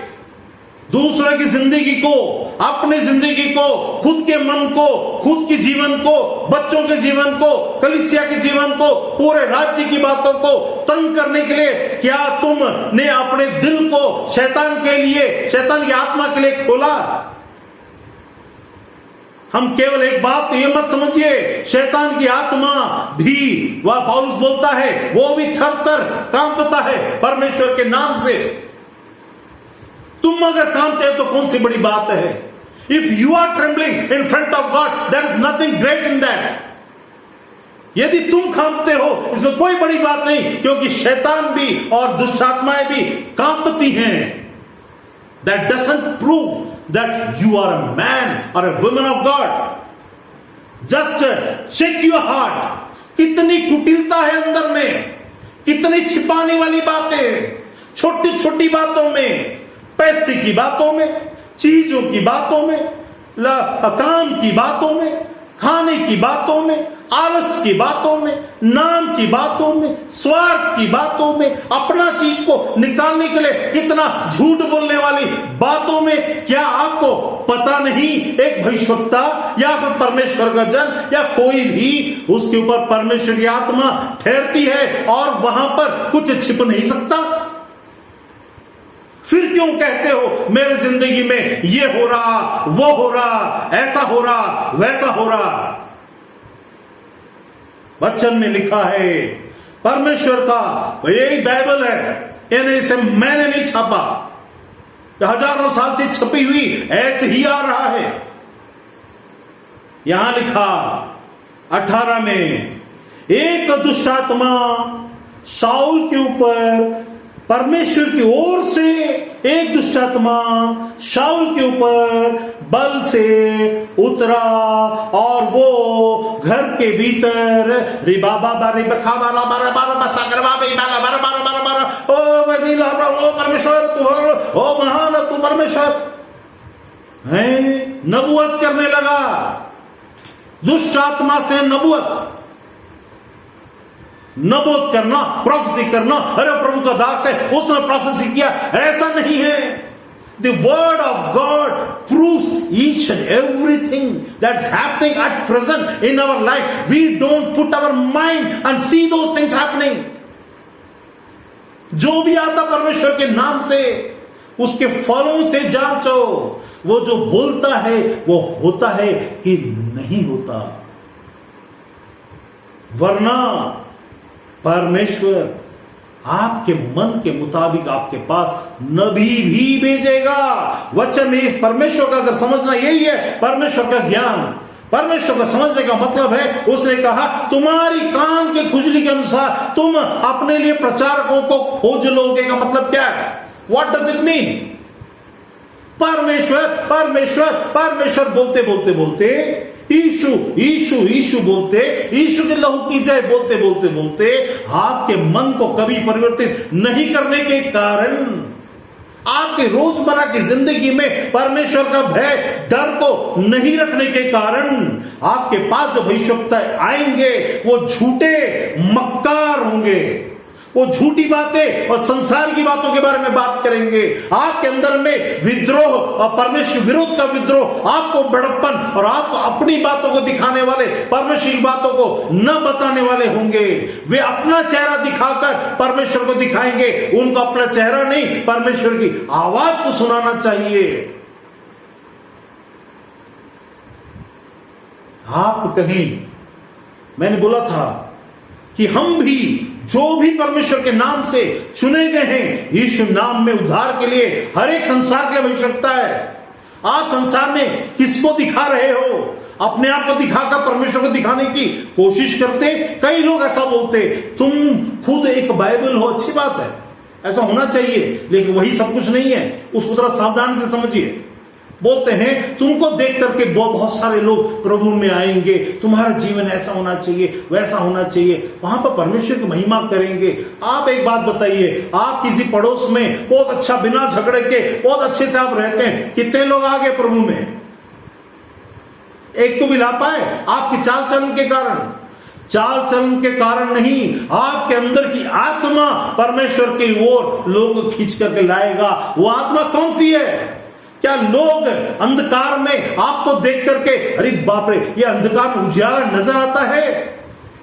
दूसरों की जिंदगी को, अपने जिंदगी को, खुद के मन को, खुद के जीवन को, बच्चों के जीवन को, कलीसिया के जीवन को, पूरे राज्य की बातों को तंग करने के लिए क्या तुमने अपने दिल को शैतान के लिए, शैतान की आत्मा के लिए खोला? हम केवल एक बात तो ये मत समझिए, शैतान की आत्मा भी, वह पौलुस बोलता है, वो भी थर-थर कांपता है परमेश्वर के नाम से। तुम अगर कांपते हो तो कौन सी बड़ी बात है? If you are trembling in front of God, there is nothing great in that. यदि तुम कांपते हो इसमें कोई बड़ी बात नहीं, क्योंकि शैतान भी और दुष्ट आत्माएं भी कांपती हैं। That doesn't prove that you are a man और a woman of God. Just check your heart, कितनी कुटिलता है अंदर में, कितनी छिपाने वाली बातें, छोटी छोटी बातों में, पैसे की बातों में, चीजों की बातों में, काम की बातों में, खाने की बातों में, आलस की बातों में, नाम की बातों में, स्वार्थ की बातों में, अपना चीज को निकालने के लिए कितना झूठ बोलने वाली बातों में, क्या आपको पता नहीं एक भविष्यवक्ता या फिर परमेश्वर का जन या कोई भी, उसके ऊपर परमेश्वर की आत्मा ठहरती है और वहां पर कुछ छिप नहीं सकता? फिर क्यों कहते हो मेरे जिंदगी में ये हो रहा, वो हो रहा, ऐसा हो रहा, वैसा हो रहा? वचन में लिखा है, परमेश्वर का यही बाइबल है, यानी इसे मैंने नहीं छापा, हजारों साल से छपी हुई ऐसे ही आ रहा है। यहां लिखा 18 में, एक दुष्ट आत्मा शाऊल के ऊपर, परमेश्वर की ओर से एक दुष्ट आत्मा शाऊल के ऊपर बल से उतरा और वो घर के भीतर रिबाबा बारी बखा बाला बारा बारा बसा करवा बे बाला बारा बारा बारा बारा, ओ वनीला ओ परमेश्वर तू, ओ महान तू परमेश्वर है, नबूवत करने लगा। दुष्ट आत्मा से नबूवत करना, प्रोफेसी करना, अरे प्रभु का दास है उसने प्रोफेसी किया, ऐसा नहीं है। The word of God proves each and everything that's happening at present in our life. We don't put our mind and see those things happening. जो भी आता परमेश्वर के नाम से, उसके फलों से जांचो, वो जो बोलता है वो होता है कि नहीं होता। वरना परमेश्वर आपके मन के मुताबिक आपके पास नबी भी भेजेगा। वचन में परमेश्वर का अगर समझना यही है, परमेश्वर का ज्ञान, परमेश्वर का समझने का मतलब है, उसने कहा तुम्हारी कान के खुजली के अनुसार तुम अपने लिए प्रचारकों को खोज लोगे का मतलब क्या है? What does it mean? परमेश्वर परमेश्वर परमेश्वर बोलते बोलते बोलते, ईशु ईशु ईशु बोलते, ईशु के लहू की जय बोलते बोलते बोलते, आपके मन को कभी परिवर्तित नहीं करने के कारण, आपके रोजमर्रा की जिंदगी में परमेश्वर का भय, डर को नहीं रखने के कारण, आपके पास जो भविष्यवक्ता आएंगे वो झूठे मक्कार होंगे। वो झूठी बातें और संसार की बातों के बारे में बात करेंगे। आपके अंदर में विद्रोह और परमेश्वर विरोध का विद्रोह, आपको बड़प्पन और आपको अपनी बातों को दिखाने वाले, परमेश्वर की बातों को न बताने वाले होंगे। वे अपना चेहरा दिखाकर परमेश्वर को दिखाएंगे, उनको अपना चेहरा नहीं परमेश्वर की आवाज को सुनाना चाहिए। आप कहीं, मैंने बोला था कि हम भी जो भी परमेश्वर के नाम से चुने गए हैं, यीशु नाम में उद्धार के लिए, हर एक संसार के लिए आवश्यकता है। आप संसार में किसको दिखा रहे हो? अपने आप को दिखाकर परमेश्वर को दिखाने की कोशिश करते। कई लोग ऐसा बोलते, तुम खुद एक बाइबल हो, अच्छी बात है, ऐसा होना चाहिए, लेकिन वही सब कुछ नहीं है। उसको थोड़ा सावधानी से समझिए। बोलते हैं तुमको देख करके बहुत सारे लोग प्रभु में आएंगे, तुम्हारा जीवन ऐसा होना चाहिए, वैसा होना चाहिए, वहां पर परमेश्वर की महिमा करेंगे। आप एक बात बताइए, आप किसी पड़ोस में बहुत अच्छा, बिना झगड़े के बहुत अच्छे से आप रहते हैं, कितने लोग आ गए प्रभु में? एक को भी ला पाए? आपकी चाल चलन के कारण, चाल चलन के कारण नहीं, आपके अंदर की आत्मा परमेश्वर की ओर लोग खींच करके लाएगा। वो आत्मा कौन सी है? क्या लोग अंधकार में आपको देख करके, अरे बाप रे, ये अंधकार में उजाला नजर आता है?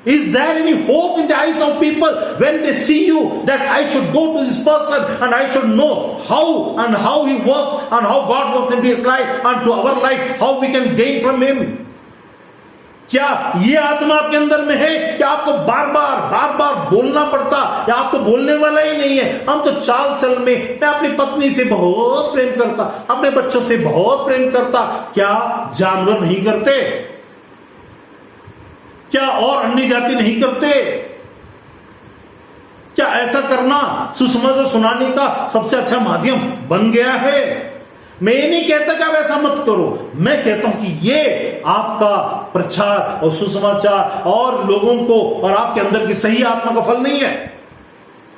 Is there any hope in the eyes of people when they see you, that I should go to this person and I should know how he works and how God works in his life and to our life, how we can gain from him? क्या ये आत्मा आपके अंदर में है कि आपको बार बार बोलना पड़ता, या आपको बोलने वाला ही नहीं है? हम तो चाल चल में, मैं अपनी पत्नी से बहुत प्रेम करता, अपने बच्चों से बहुत प्रेम करता। क्या जानवर नहीं करते? क्या और अन्य जाति नहीं करते? क्या ऐसा करना सुसमाचार सुनाने का सबसे अच्छा माध्यम बन गया है? मैं ये नहीं कहता कि आप ऐसा मत करो, मैं कहता हूं कि ये आपका प्रचार और सुसमाचार और लोगों को और आपके अंदर की सही आत्मा का फल नहीं है।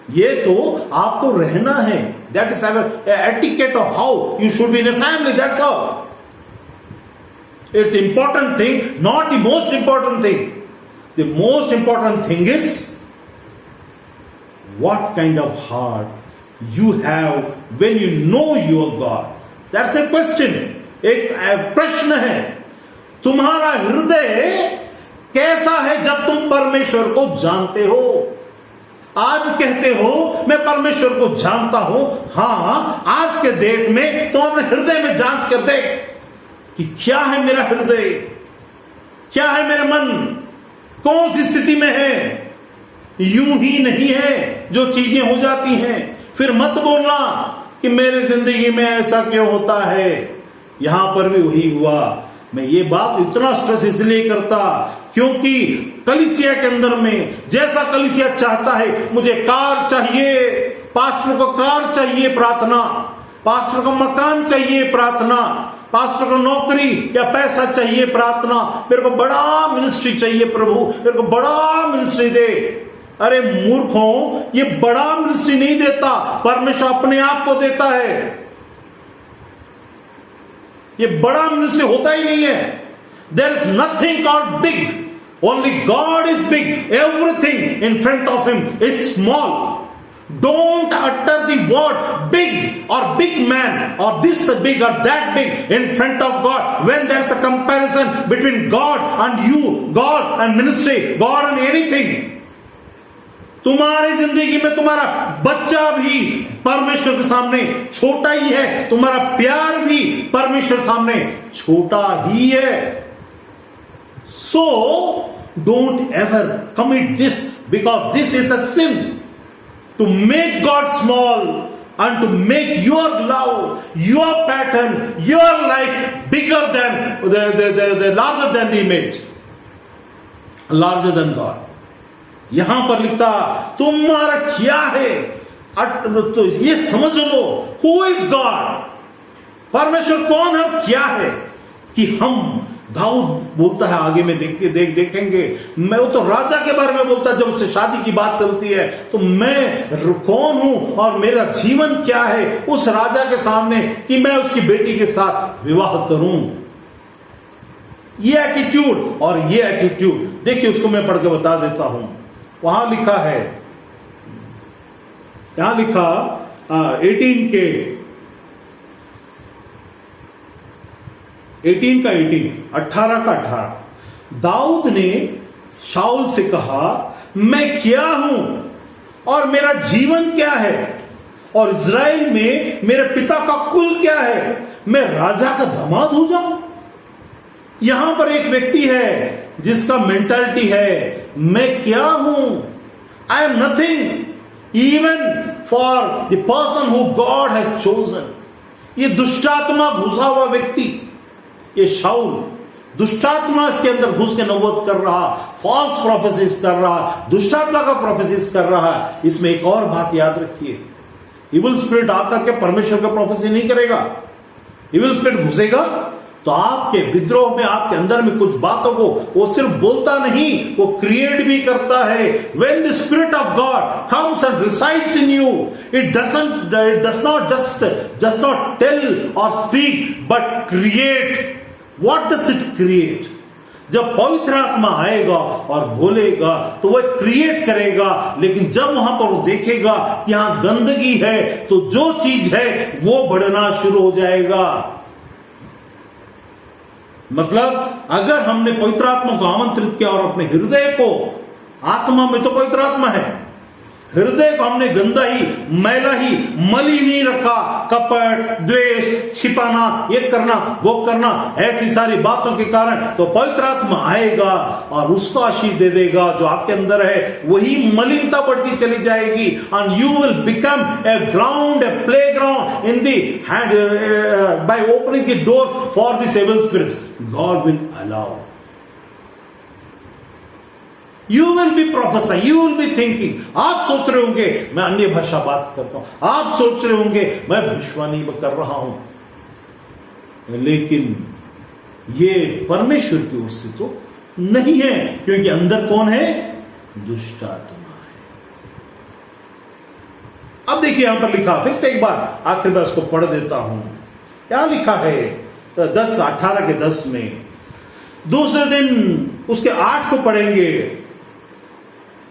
ये तो आपको रहना है। That is etiquette of how you should be in a family, that's all. It's the important thing, not the most important thing. The most important thing is what kind of heart you have when you know your God. That's a question. एक प्रश्न है, तुम्हारा हृदय कैसा है जब तुम परमेश्वर को जानते हो? आज कहते हो मैं परमेश्वर को जानता हूं, हाँ, आज के डेट में तो अपने हृदय में जांच कर दे कि क्या है मेरा हृदय, क्या है मेरा मन, कौन सी स्थिति में है। यूं ही नहीं है जो चीजें हो जाती हैं, फिर मत बोलना कि मेरे जिंदगी में ऐसा क्यों होता है। यहां पर भी वही हुआ। मैं ये बात इतना स्ट्रेस इसलिए करता क्योंकि कलीसिया के अंदर में जैसा कलीसिया चाहता है, मुझे कार चाहिए, पास्टर को कार चाहिए प्रार्थना, पास्टर को मकान चाहिए प्रार्थना, पास्टर को नौकरी या पैसा चाहिए प्रार्थना, मेरे को बड़ा मिनिस्ट्री चाहिए प्रभु, मेरे को बड़ा मिनिस्ट्री दे। अरे मूर्खों, ये बड़ा मिनिस्ट्री नहीं देता, परमेश्वर अपने आप को देता है। ये बड़ा मिनिस्ट्री होता ही नहीं है। There is nothing called big, only God is big. Everything in front of him is small. Don't utter the word big or big man or this big or that big in front of God when there's a comparison between God and you, God and ministry, God and anything. तुम्हारी जिंदगी में तुम्हारा बच्चा भी परमेश्वर के सामने छोटा ही है, तुम्हारा प्यार भी परमेश्वर सामने छोटा ही है। So don't ever commit this, because this is a sin. To make God small and to make your love, your pattern, your life bigger than the larger than the image, larger than God. यहां पर लिखता तुम्हारा क्या है, तो ये समझ लो, who is God? परमेश्वर कौन है, क्या है कि हम। दाऊद बोलता है, आगे में देखेंगे, मैं वो तो राजा के बारे में बोलता है, जब उससे शादी की बात चलती है तो मैं कौन हूं और मेरा जीवन क्या है उस राजा के सामने कि मैं उसकी बेटी के साथ विवाह करूं। ये एटीट्यूड और ये एटीट्यूड देखिए, उसको मैं पढ़ के बता देता हूं। वहां लिखा है, यहां लिखा 18 का 18 का 18। दाऊद ने शाऊल से कहा, मैं क्या हूं और मेरा जीवन क्या है, और इज़राइल में मेरे पिता का कुल क्या है, मैं राजा का दामाद हो जाऊं। यहां पर एक व्यक्ति है जिसका मेंटालिटी है, मैं क्या हूं, I am nothing even for the person who God has chosen. ये दुष्टात्मा घुसा हुआ व्यक्ति, ये शाऊल दुष्टात्मा इसके अंदर घुस के नबूवत कर रहा, फॉल्स प्रोफेसिस कर रहा, दुष्टात्मा का प्रोफेसिस कर रहा है। इसमें एक और बात याद रखिए, इविल स्पिरिट आकर के परमेश्वर का प्रोफेसी नहीं करेगा। इविल स्पिरिट घुसेगा तो आपके विद्रोह में, आपके अंदर में कुछ बातों को वो सिर्फ बोलता नहीं, वो क्रिएट भी करता है। When the Spirit of God comes and resides in you, it does not tell or speak, but create. What does it create? जब पवित्र आत्मा आएगा और बोलेगा तो वह क्रिएट करेगा, लेकिन जब वहां पर वो देखेगा कि यहां गंदगी है तो जो चीज है वो बढ़ना शुरू हो जाएगा। मतलब अगर हमने पवित्र आत्मा को आमंत्रित किया और अपने हृदय को, आत्मा में तो पवित्र आत्मा है, हृदय को हमने गंदा ही, मैला ही, मली नहीं रखा, कपट, द्वेष, छिपाना, ये करना, वो करना, ऐसी सारी बातों के कारण, तो पवित्र आत्मा आएगा और उसको आशीष दे देगा। जो आपके अंदर है वही मलिनता बढ़ती चली जाएगी, and you will become a ground, a playground in the hand by opening the door for this evil spirits. God will allow. You will be prophesying, you will be thinking. आप सोच रहे होंगे मैं अन्य भाषा बात करता हूं, आप सोच रहे होंगे मैं भविष्यवाणी कर रहा हूं, लेकिन ये परमेश्वर की ओर से तो नहीं है, क्योंकि अंदर कौन है, दुष्ट आत्मा है। अब देखिए यहां पर लिखा, फिर से एक बार आखिर में उसको पढ़ देता हूं। यहां लिखा है 18 के 10 में, दूसरे दिन उसके 8 को पढ़ेंगे,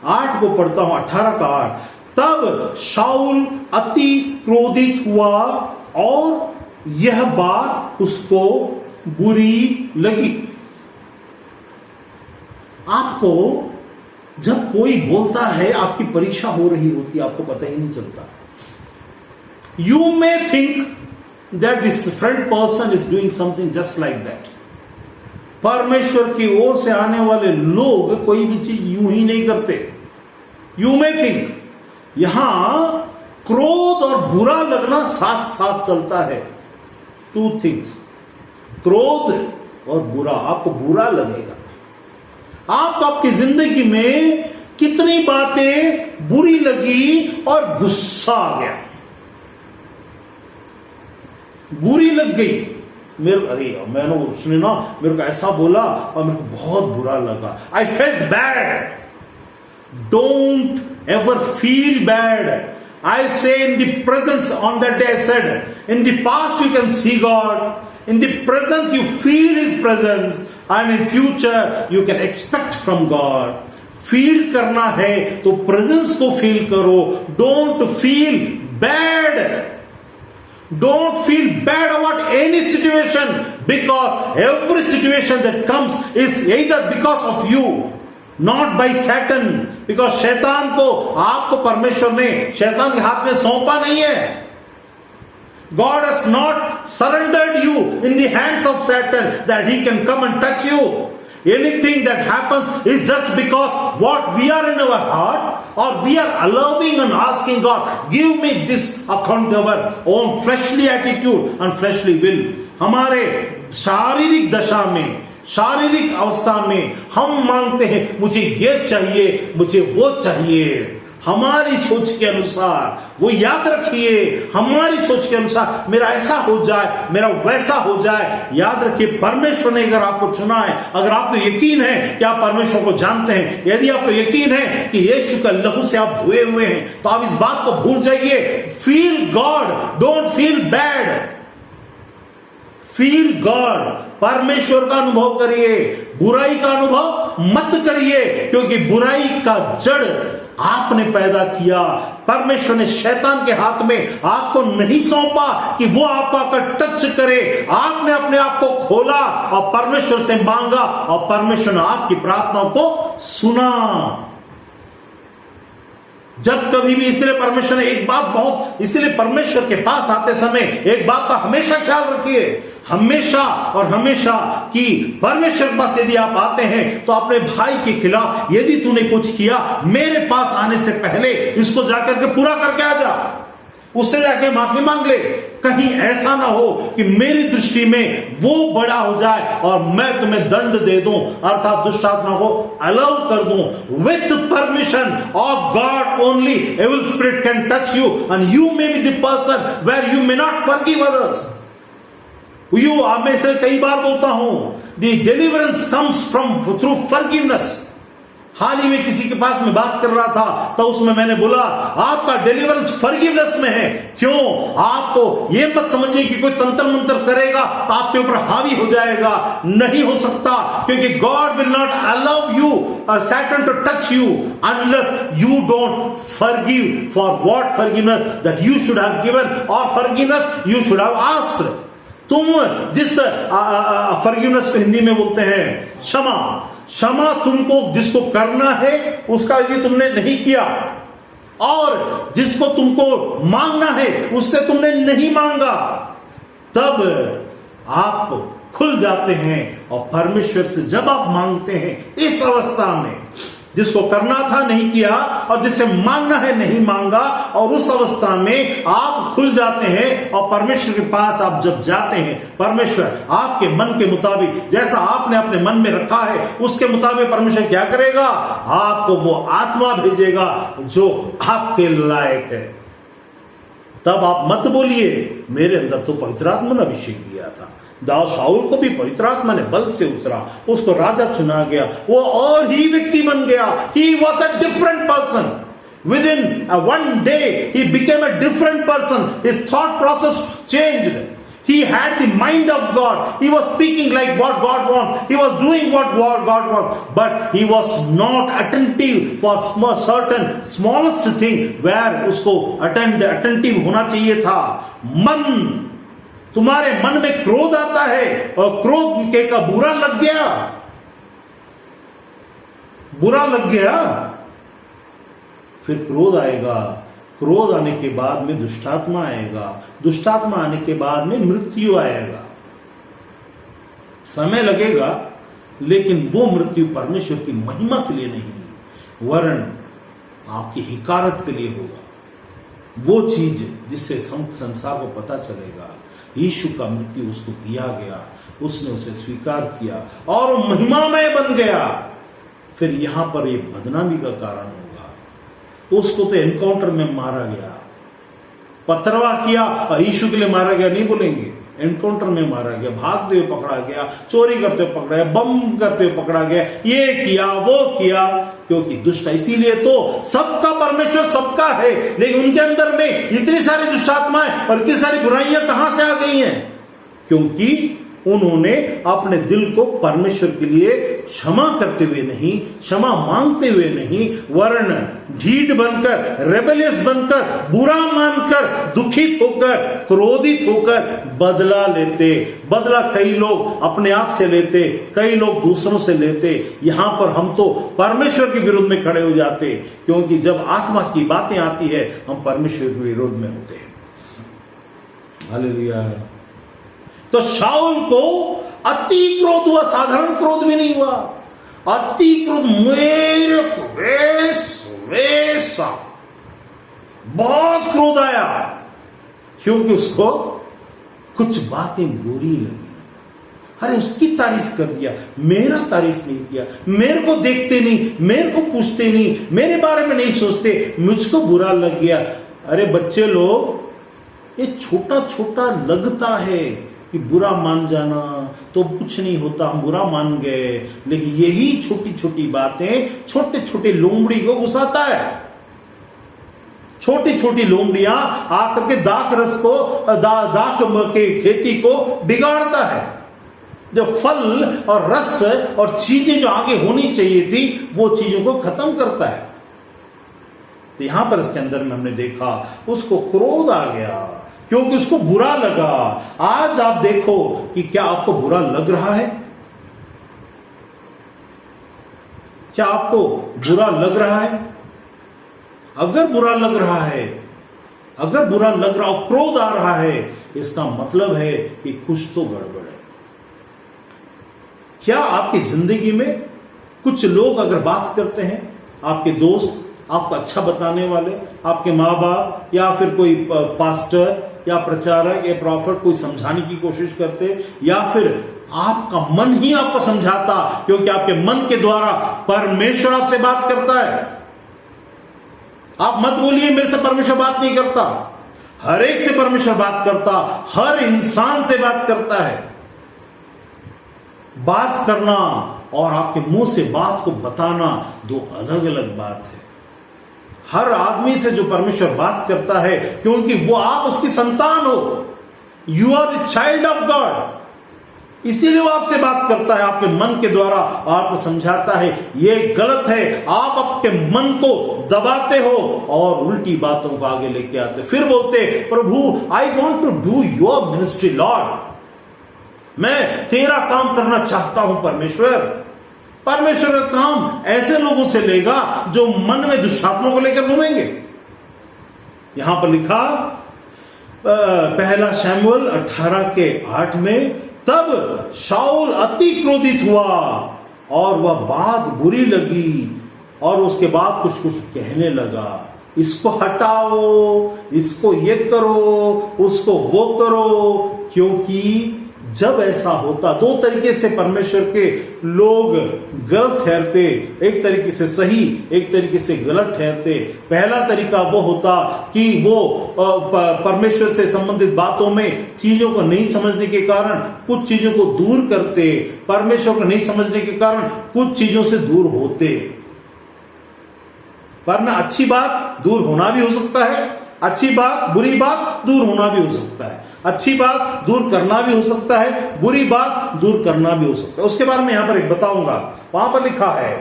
8 को पढ़ता हूं, 18 का 8। तब शाऊल अति क्रोधित हुआ और यह बात उसको बुरी लगी। आपको जब कोई बोलता है, आपकी परीक्षा हो रही होती है, आपको पता ही नहीं चलता। You may think that this front person is doing something just like that. परमेश्वर की ओर से आने वाले लोग कोई भी चीज यूं ही नहीं करते। यू मे थिंक, यहां क्रोध और बुरा लगना साथ साथ चलता है। 2 थिंग्स, क्रोध और बुरा। आपको बुरा लगेगा, आपको आपकी जिंदगी में कितनी बातें बुरी लगी और गुस्सा आ गया, बुरी लग गई। मैंने उसने ना मेरे को ऐसा बोला और मेरे को बहुत बुरा लगा। I felt bad. Don't ever feel bad. I say in the presence, on that day I said, in the past you can see God, in the present you feel His presence, and in future you can expect from God. Feel करना है तो presence को feel करो. Don't feel bad. Don't feel bad about any situation, because every situation that comes is either because of you, not by Satan. Because शैतान को आपको परमेश्वर ने शैतान के हाथ में सौंपा नहीं है. God has not surrendered you in the hands of Satan that he can come and touch you. Anything that happens is just because what we are in our heart, or we are allowing and asking God, give me this according to our own fleshly attitude and fleshly will. हमारे शारीरिक दशा में, शारीरिक अवस्था में हम मांगते हैं मुझे ये चाहिए, मुझे वो चाहिए, हमारी सोच के अनुसार. वो याद रखिए, हमारी सोच के अनुसार मेरा ऐसा हो जाए, मेरा वैसा हो जाए. याद रखिए, परमेश्वर ने अगर आपको चुना है, अगर आपको यकीन है कि आप परमेश्वर को जानते हैं, यदि आपको यकीन है कि यीशु का लहू से आप धोए हुए हैं, तो आप इस बात को भूल जाइए. Feel God, don't feel bad. Feel God. परमेश्वर का अनुभव करिए, बुराई का अनुभव मत करिए, क्योंकि बुराई का जड़ आपने पैदा किया. परमेश्वर ने शैतान के हाथ में आपको नहीं सौंपा कि वो आपको आकर टच करे. आपने अपने आप को खोला और परमेश्वर से मांगा, और परमेश्वर ने आपकी प्रार्थनाओं को सुना. जब कभी भी, इसलिए परमेश्वर ने एक बात बहुत, इसलिए परमेश्वर के पास आते समय एक बात का हमेशा ख्याल रखिए, हमेशा और हमेशा, कि परमेश्वर के पास यदि आप आते हैं तो अपने भाई के खिलाफ यदि तूने कुछ किया, मेरे पास आने से पहले इसको जाकर के पूरा करके आ जा, उससे जाके माफी मांग ले. कहीं ऐसा ना हो कि मेरी दृष्टि में वो बड़ा हो जाए और मैं तुम्हें दंड दे दूं, अर्थात दुष्ट आत्मा को अलाउ कर दूं. With permission of God only evil spirit can touch you, and you may be the person where you may not forgive others. मैं से कई बार बोलता हूं, the deliverance comes from through forgiveness. हाल ही में किसी के पास में बात कर रहा था, तो उसमें मैंने बोला, आपका डिलीवरेंस फॉरगिवनेस में है. क्यों? आपको ये मत समझिए कि कोई तंत्र मंत्र करेगा तो आपके ऊपर हावी हो जाएगा. नहीं हो सकता, क्योंकि God will not allow you और Satan to touch you unless you don't forgive for what forgiveness that you should have given, और forgiveness you should have asked. तुम जिस फॉरगिवनेस को हिंदी में बोलते हैं क्षमा, क्षमा तुमको जिसको करना है उसका यदि तुमने नहीं किया, और जिसको तुमको मांगना है उससे तुमने नहीं मांगा, तब आप खुल जाते हैं. और परमेश्वर से जब आप मांगते हैं इस अवस्था में, जिसको करना था नहीं किया और जिसे मांगना है नहीं मांगा, और उस अवस्था में आप खुल जाते हैं, और परमेश्वर के पास आप जब जाते हैं, परमेश्वर आपके मन के मुताबिक, जैसा आपने अपने मन में रखा है उसके मुताबिक परमेश्वर क्या करेगा? आपको वो आत्मा भेजेगा जो आपके लायक है. तब आप मत बोलिए मेरे अंदर तो पवित्र आत्मा ने अभिषेक दिया था. शाऊल को भी पवित्र आत्मा ने बल से उतरा, उसको राजा चुना गया, वो और ही व्यक्ति बन गया. He was a different person. Within one day he became a different person. His thought process changed. He had the mind of God. He was speaking like what God wants. He was doing what God wants. But he was not attentive for certain smallest thing where उसको attentive होना चाहिए था. मन, तुम्हारे मन में क्रोध आता है और क्रोध के का बुरा लग गया, फिर क्रोध आएगा. क्रोध आने के बाद में दुष्टात्मा आएगा. दुष्टात्मा आने के बाद में मृत्यु आएगा. समय लगेगा, लेकिन वो मृत्यु परमेश्वर की महिमा के लिए नहीं, वरन आपकी हिकारत के लिए होगा. वो चीज जिससे संसार को पता चलेगा यीशु का मृत्यु उसको दिया गया, उसने उसे स्वीकार किया और वो महिमामय बन गया. फिर यहां पर ये बदनामी का कारण होगा. उसको तो एनकाउंटर में मारा गया, पथरवा किया, यीशु के लिए मारा गया नहीं बोलेंगे. एनकाउंटर में मारा गया, भागते हुए पकड़ा गया, चोरी करते हुए पकड़ा गया, बम करते हुए पकड़ा गया, ये किया वो किया, क्योंकि दुष्ट. इसीलिए तो सबका परमेश्वर सबका है, लेकिन उनके अंदर में इतनी सारी दुष्टात्माएं और इतनी सारी बुराइयां कहां से आ गई हैं? क्योंकि उन्होंने अपने दिल को परमेश्वर के लिए क्षमा करते हुए नहीं, क्षमा मांगते हुए नहीं, वरन ढीठ बनकर, रेबेलियस बनकर, बुरा मानकर, दुखित होकर, क्रोधित होकर बदला लेते. बदला कई लोग अपने आप से लेते, कई लोग दूसरों से लेते. यहां पर हम तो परमेश्वर के विरोध में खड़े हो जाते, क्योंकि जब आत्मा की बातें आती है हम परमेश्वर के विरोध में होते हैं. हालेलुया. तो शाऊल को अति क्रोध हुआ, साधारण क्रोध भी नहीं हुआ, अति क्रोध. मेरे को वैसा बहुत क्रोध आया, क्योंकि उसको कुछ बातें बुरी लगी. अरे उसकी तारीफ कर दिया, मेरा तारीफ नहीं किया, मेरे को देखते नहीं, मेरे को पूछते नहीं, मेरे बारे में नहीं सोचते, मुझको बुरा लग गया. अरे बच्चे लोग, ये छोटा छोटा लगता है कि बुरा मान जाना तो कुछ नहीं होता, हम बुरा मान गए, लेकिन यही छोटी छोटी बातें छोटे छोटे लोमड़ी को घुसाता है. छोटी छोटी लोमड़ियां आकर के दाख रस को, दाख के खेती को बिगाड़ता है. जो फल और रस और चीजें जो आगे होनी चाहिए थी वो चीजों को खत्म करता है. तो यहां पर इसके अंदर में हमने देखा उसको क्रोध आ गया, क्योंकि उसको बुरा लगा. आज आप देखो कि क्या आपको बुरा लग रहा है? क्या आपको बुरा लग रहा है? अगर बुरा लग रहा है, अगर बुरा लग रहा हो, क्रोध आ रहा है, इसका मतलब है कि कुछ तो गड़बड़ है. क्या आपकी जिंदगी में कुछ लोग अगर बात करते हैं, आपके दोस्त, आपको अच्छा बताने वाले, आपके माँ बाप या फिर कोई पास्टर या प्रचारक या प्रॉफिट कोई समझाने की कोशिश करते, या फिर आपका मन ही आपको समझाता, क्योंकि आपके मन के द्वारा परमेश्वर आपसे बात करता है. आप मत बोलिए मेरे से परमेश्वर बात नहीं करता. हर एक से परमेश्वर बात करता, हर इंसान से बात करता है. बात करना और आपके मुंह से बात को बताना दो अलग अलग बात है. हर आदमी से जो परमेश्वर बात करता है, क्योंकि वो आप उसकी संतान हो, you are the child of God, इसीलिए वो आपसे बात करता है आपके मन के द्वारा, आपको समझाता है ये गलत है. आप आपके मन को दबाते हो और उल्टी बातों को आगे लेके आते, फिर बोलते प्रभु I want to do your ministry lord, मैं तेरा काम करना चाहता हूं परमेश्वर. परमेश्वर का काम ऐसे लोगों से लेगा जो मन में दुष्टात्मा को लेकर घूमेंगे. यहां पर लिखा पहला शमूएल 18:8 में, तब शाऊल अति क्रोधित हुआ और वह बात बुरी लगी और उसके बाद कुछ कुछ कहने लगा, इसको हटाओ, इसको ये करो, उसको वो करो. क्योंकि जब ऐसा होता, दो तरीके से परमेश्वर के लोग गलत ठहरते, एक तरीके से सही, एक तरीके से गलत ठहरते. पहला तरीका वो होता कि वो परमेश्वर से संबंधित बातों में चीजों को नहीं समझने के कारण कुछ चीजों को दूर करते, परमेश्वर को नहीं समझने के कारण कुछ चीजों से दूर होते. वरना अच्छी बात दूर होना भी हो सकता है, अच्छी बात, बुरी बात दूर होना भी हो सकता है. अच्छी बात दूर करना भी हो सकता है, बुरी बात दूर करना भी हो सकता है। उसके बारे में यहां पर एक बताऊंगा। वहां पर लिखा है,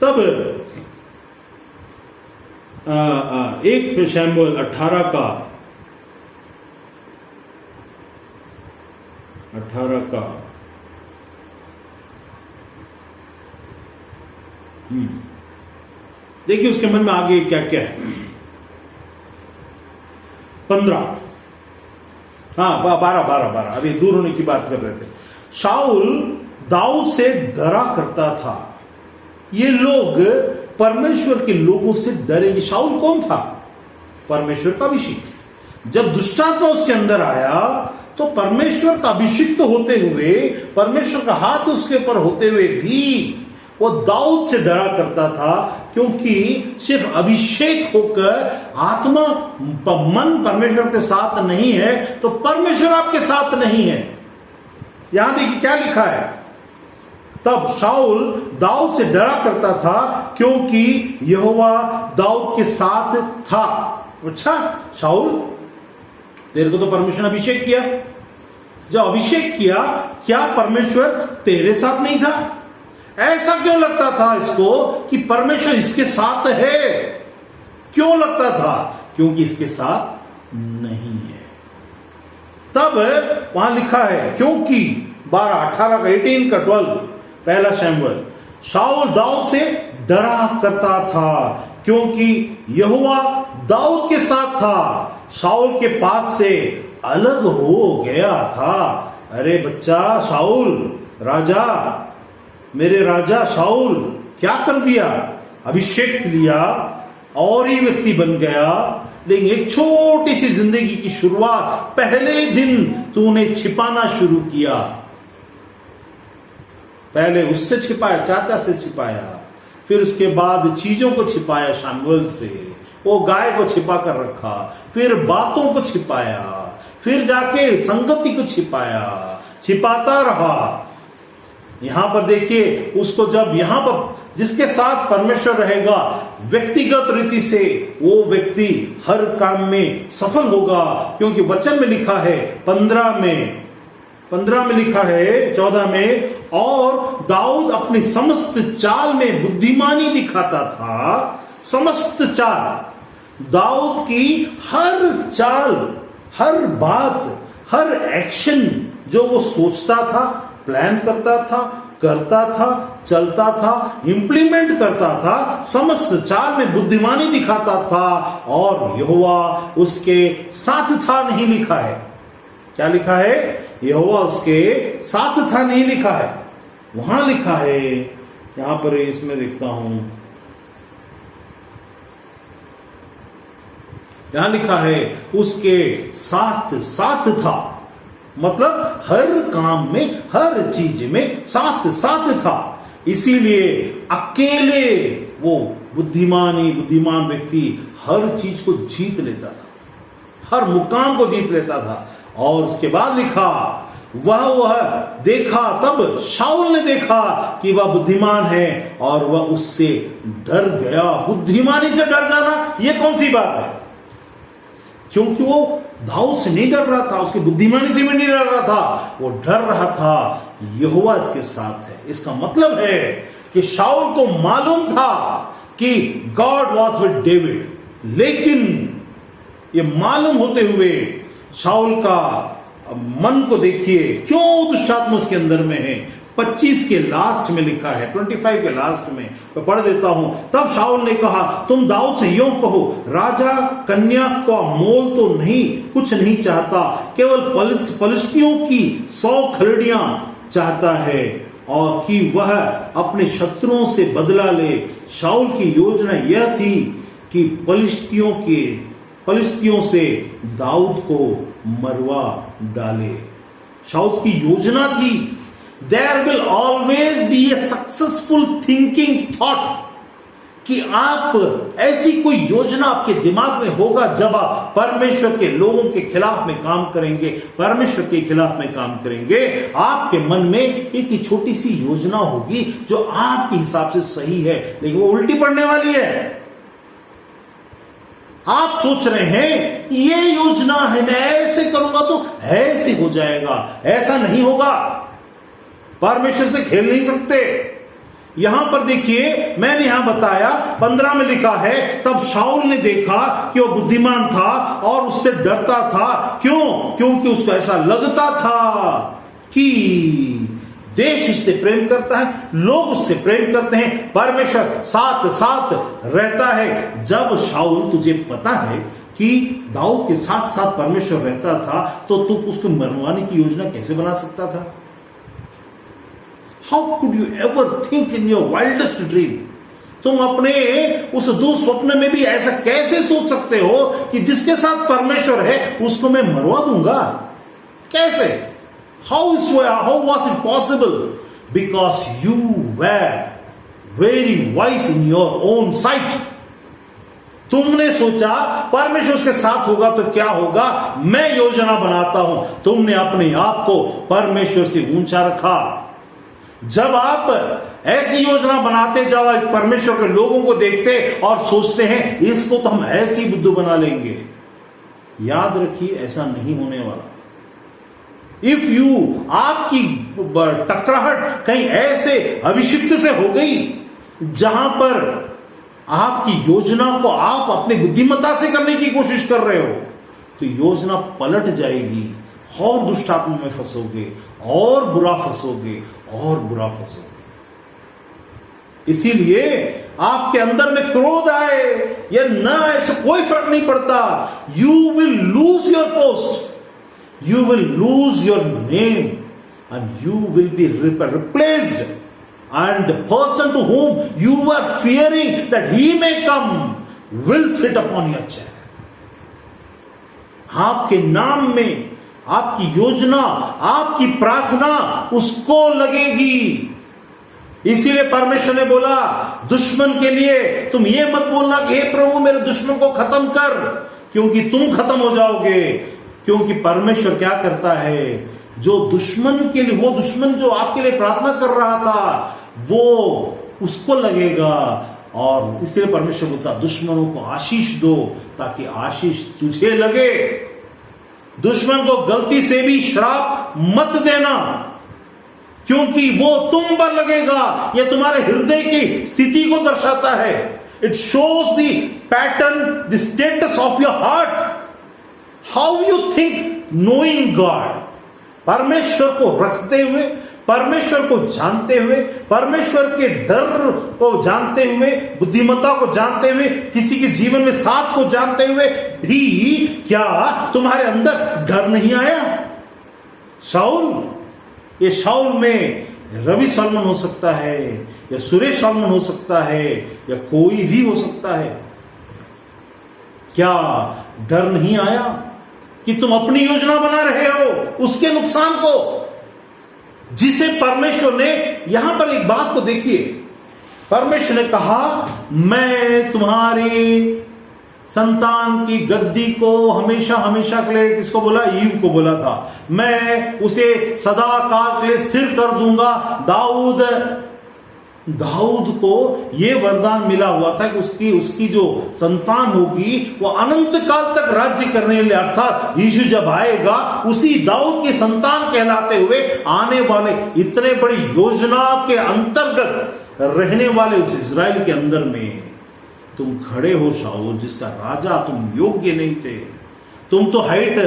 तब 1 शमूएल 18 का 18 का देखिए उसके मन में आगे क्या क्या है। 15 12 अभी दूर होने की बात कर रहे थे। शाऊल दाऊद से डरा करता था। ये लोग परमेश्वर के लोगों से डरेंगे। शाऊल कौन था? परमेश्वर का अभिषिक्त। जब दुष्टात्मा उसके अंदर आया तो परमेश्वर का अभिषिक्त होते हुए, परमेश्वर का हाथ उसके ऊपर होते हुए भी वो दाऊद से डरा करता था, क्योंकि सिर्फ अभिषेक होकर आत्मा मन परमेश्वर के साथ नहीं है तो परमेश्वर आपके साथ नहीं है। यहां देखिए क्या लिखा है, तब शाऊल दाऊद से डरा करता था क्योंकि यहोवा दाऊद के साथ था। अच्छा शाऊल, तेरे को तो परमेश्वर ने अभिषेक किया। जब अभिषेक किया, क्या परमेश्वर तेरे साथ नहीं था? ऐसा क्यों लगता था इसको कि परमेश्वर इसके साथ है? क्यों लगता था? क्योंकि इसके साथ नहीं है। तब वहां लिखा है, क्योंकि 18 का 18 का 12 पहला शमूएल, शाऊल दाऊद से डरा करता था क्योंकि यहोवा दाऊद के साथ था, शाऊल के पास से अलग हो गया था। अरे बच्चा शाऊल, राजा, मेरे राजा शाऊल क्या कर दिया? अभिषेक लिया और ही व्यक्ति बन गया, लेकिन एक छोटी सी जिंदगी की शुरुआत पहले दिन तूने छिपाना शुरू किया। पहले उससे छिपाया, चाचा से छिपाया, फिर उसके बाद चीजों को छिपाया शमूएल से, वो गाय को छिपा कर रखा, फिर बातों को छिपाया, फिर जाके संगति को छिपाया, छिपाता रहा। यहां पर देखिए उसको, जब यहां पर जिसके साथ परमेश्वर रहेगा व्यक्तिगत रीति से वो व्यक्ति हर काम में सफल होगा, क्योंकि वचन में लिखा है 15 में लिखा है 14 में, और दाऊद अपनी समस्त चाल में बुद्धिमानी दिखाता था। समस्त चाल, दाऊद की हर चाल, हर बात, हर एक्शन जो वो सोचता था, प्लान करता था, करता था, चलता था, इंप्लीमेंट करता था, समस्त चाल में बुद्धिमानी दिखाता था और यहोवा उसके साथ था। नहीं लिखा है, क्या लिखा है? यहोवा उसके साथ था, नहीं लिखा है। वहां लिखा है, यहां पर इसमें देखता हूं, यहां लिखा है उसके साथ साथ था, मतलब हर काम में, हर चीज में साथ साथ था। इसीलिए अकेले वो बुद्धिमान व्यक्ति हर चीज को जीत लेता था, हर मुकाम को जीत लेता था। और उसके बाद लिखा, वह देखा, तब शाऊल ने देखा कि वह बुद्धिमान है और वह उससे डर गया। बुद्धिमानी से डर जाना ये कौन सी बात है? क्योंकि वो दाऊद से नहीं डर रहा था, उसकी बुद्धिमानी से भी नहीं डर रहा था, वो डर रहा था यहोवा इसके साथ है। इसका मतलब है कि शाऊल को मालूम था कि गॉड वॉज विद डेविड, लेकिन ये मालूम होते हुए शाऊल का मन को देखिए, क्यों दुष्टात्मा उसके अंदर में है। 25 के लास्ट में लिखा है, 25 के लास्ट में मैं पढ़ देता हूं। तब शाऊल ने कहा, तुम दाऊद से यूं कहो, राजा कन्या का मोल तो नहीं, कुछ नहीं चाहता, केवल पलिश्तियों की 100 खलड़ियां चाहता है और कि वह अपने शत्रुओं से बदला ले। शाऊल की योजना यह थी कि पलिश्तियों से दाऊद को मरवा डाले। शाऊल की योजना थी। There will always be a successful thinking thought, कि आप ऐसी कोई योजना आपके दिमाग में होगा जब आप परमेश्वर के लोगों के खिलाफ में काम करेंगे, परमेश्वर के खिलाफ में काम करेंगे, आपके मन में एक छोटी सी योजना होगी जो आपके हिसाब से सही है, लेकिन वो उल्टी पड़ने वाली है। आप सोच रहे हैं ये योजना है, मैं ऐसे करूंगा तो ऐसे हो जाएगा, ऐसा नहीं होगा। परमेश्वर से खेल नहीं सकते। यहां पर देखिए, मैंने यहां बताया 15 में लिखा है, तब शाऊल ने देखा कि वो बुद्धिमान था और उससे डरता था। क्यों? क्योंकि उसको ऐसा लगता था कि देश इससे प्रेम करता है, लोग उससे प्रेम करते हैं, परमेश्वर साथ साथ रहता है। जब शाऊल, तुझे पता है कि दाऊद के साथ साथ परमेश्वर रहता था, तो तू उसको मरवाने की योजना कैसे बना सकता था? How could you ever think in your wildest dream? तुम अपने उस दुःस्वप्न में भी ऐसा कैसे सोच सकते हो कि जिसके साथ परमेश्वर है उसको मैं मरवा दूंगा? कैसे? How was it possible? Because you were very wise in your own sight. तुमने सोचा परमेश्वर उसके साथ होगा तो क्या होगा, मैं योजना बनाता हूं। तुमने अपने आप को परमेश्वर से ऊंचा रखा। जब आप ऐसी योजना बनाते जाओ, परमेश्वर के लोगों को देखते और सोचते हैं इसको तो हम ऐसी बुद्धू बना लेंगे, याद रखिए ऐसा नहीं होने वाला। इफ यू, आपकी टकराहट कहीं ऐसे अभिषिक्त से हो गई जहां पर आपकी योजना को आप अपनी बुद्धिमत्ता से करने की कोशिश कर रहे हो, तो योजना पलट जाएगी और दुष्ट आत्मा में फंसोगे और बुरा फंसोगे और बुरा फंसोगे। इसीलिए आपके अंदर में क्रोध आए या ना आए, इससे कोई फर्क नहीं पड़ता। You will lose your post, you will lose your name and you will be replaced, and the person to whom you were fearing that he may come will sit upon your chair. आपके नाम में आपकी योजना, आपकी प्रार्थना उसको लगेगी। इसीलिए परमेश्वर ने बोला दुश्मन के लिए तुम ये मत बोलना कि हे प्रभु मेरे दुश्मन को खत्म कर, क्योंकि तुम खत्म हो जाओगे। क्योंकि परमेश्वर क्या करता है, जो दुश्मन के लिए, वो दुश्मन जो आपके लिए प्रार्थना कर रहा था वो उसको लगेगा। और इसलिए परमेश्वर बोलता दुश्मनों को आशीष दो ताकि आशीष तुझे लगे। दुश्मन को गलती से भी श्राप मत देना, क्योंकि वो तुम पर लगेगा। यह तुम्हारे हृदय की स्थिति को दर्शाता है। It shows the pattern, the status of your heart, how you think knowing God. परमेश्वर को रखते हुए, परमेश्वर को जानते हुए, परमेश्वर के डर को जानते हुए, बुद्धिमत्ता को जानते हुए, किसी के जीवन में साथ को जानते हुए भी क्या तुम्हारे अंदर डर नहीं आया? शाऊल, ये शाऊल में रवि सॉलोमन हो सकता है या सुरेश सॉलोमन हो सकता है या कोई भी हो सकता है। क्या डर नहीं आया कि तुम अपनी योजना बना रहे हो उसके नुकसान को, जिसे परमेश्वर ने, यहां पर एक बात को देखिए, परमेश्वर ने कहा मैं तुम्हारी संतान की गद्दी को हमेशा हमेशा के लिए, किसको बोला? ईव को बोला था, मैं उसे सदा काल के लिए स्थिर कर दूंगा। दाऊद को यह वरदान मिला हुआ था कि उसकी जो संतान होगी वो अनंत काल तक राज्य करने के लिए, अर्थात यीशु जब आएगा उसी दाऊद की संतान कहलाते हुए आने वाले इतने बड़ी योजना के अंतर्गत रहने वाले उस इज़राइल के अंदर में तुम खड़े हो शाऊल, जिसका राजा तुम योग्य नहीं थे। तुम तो हाइट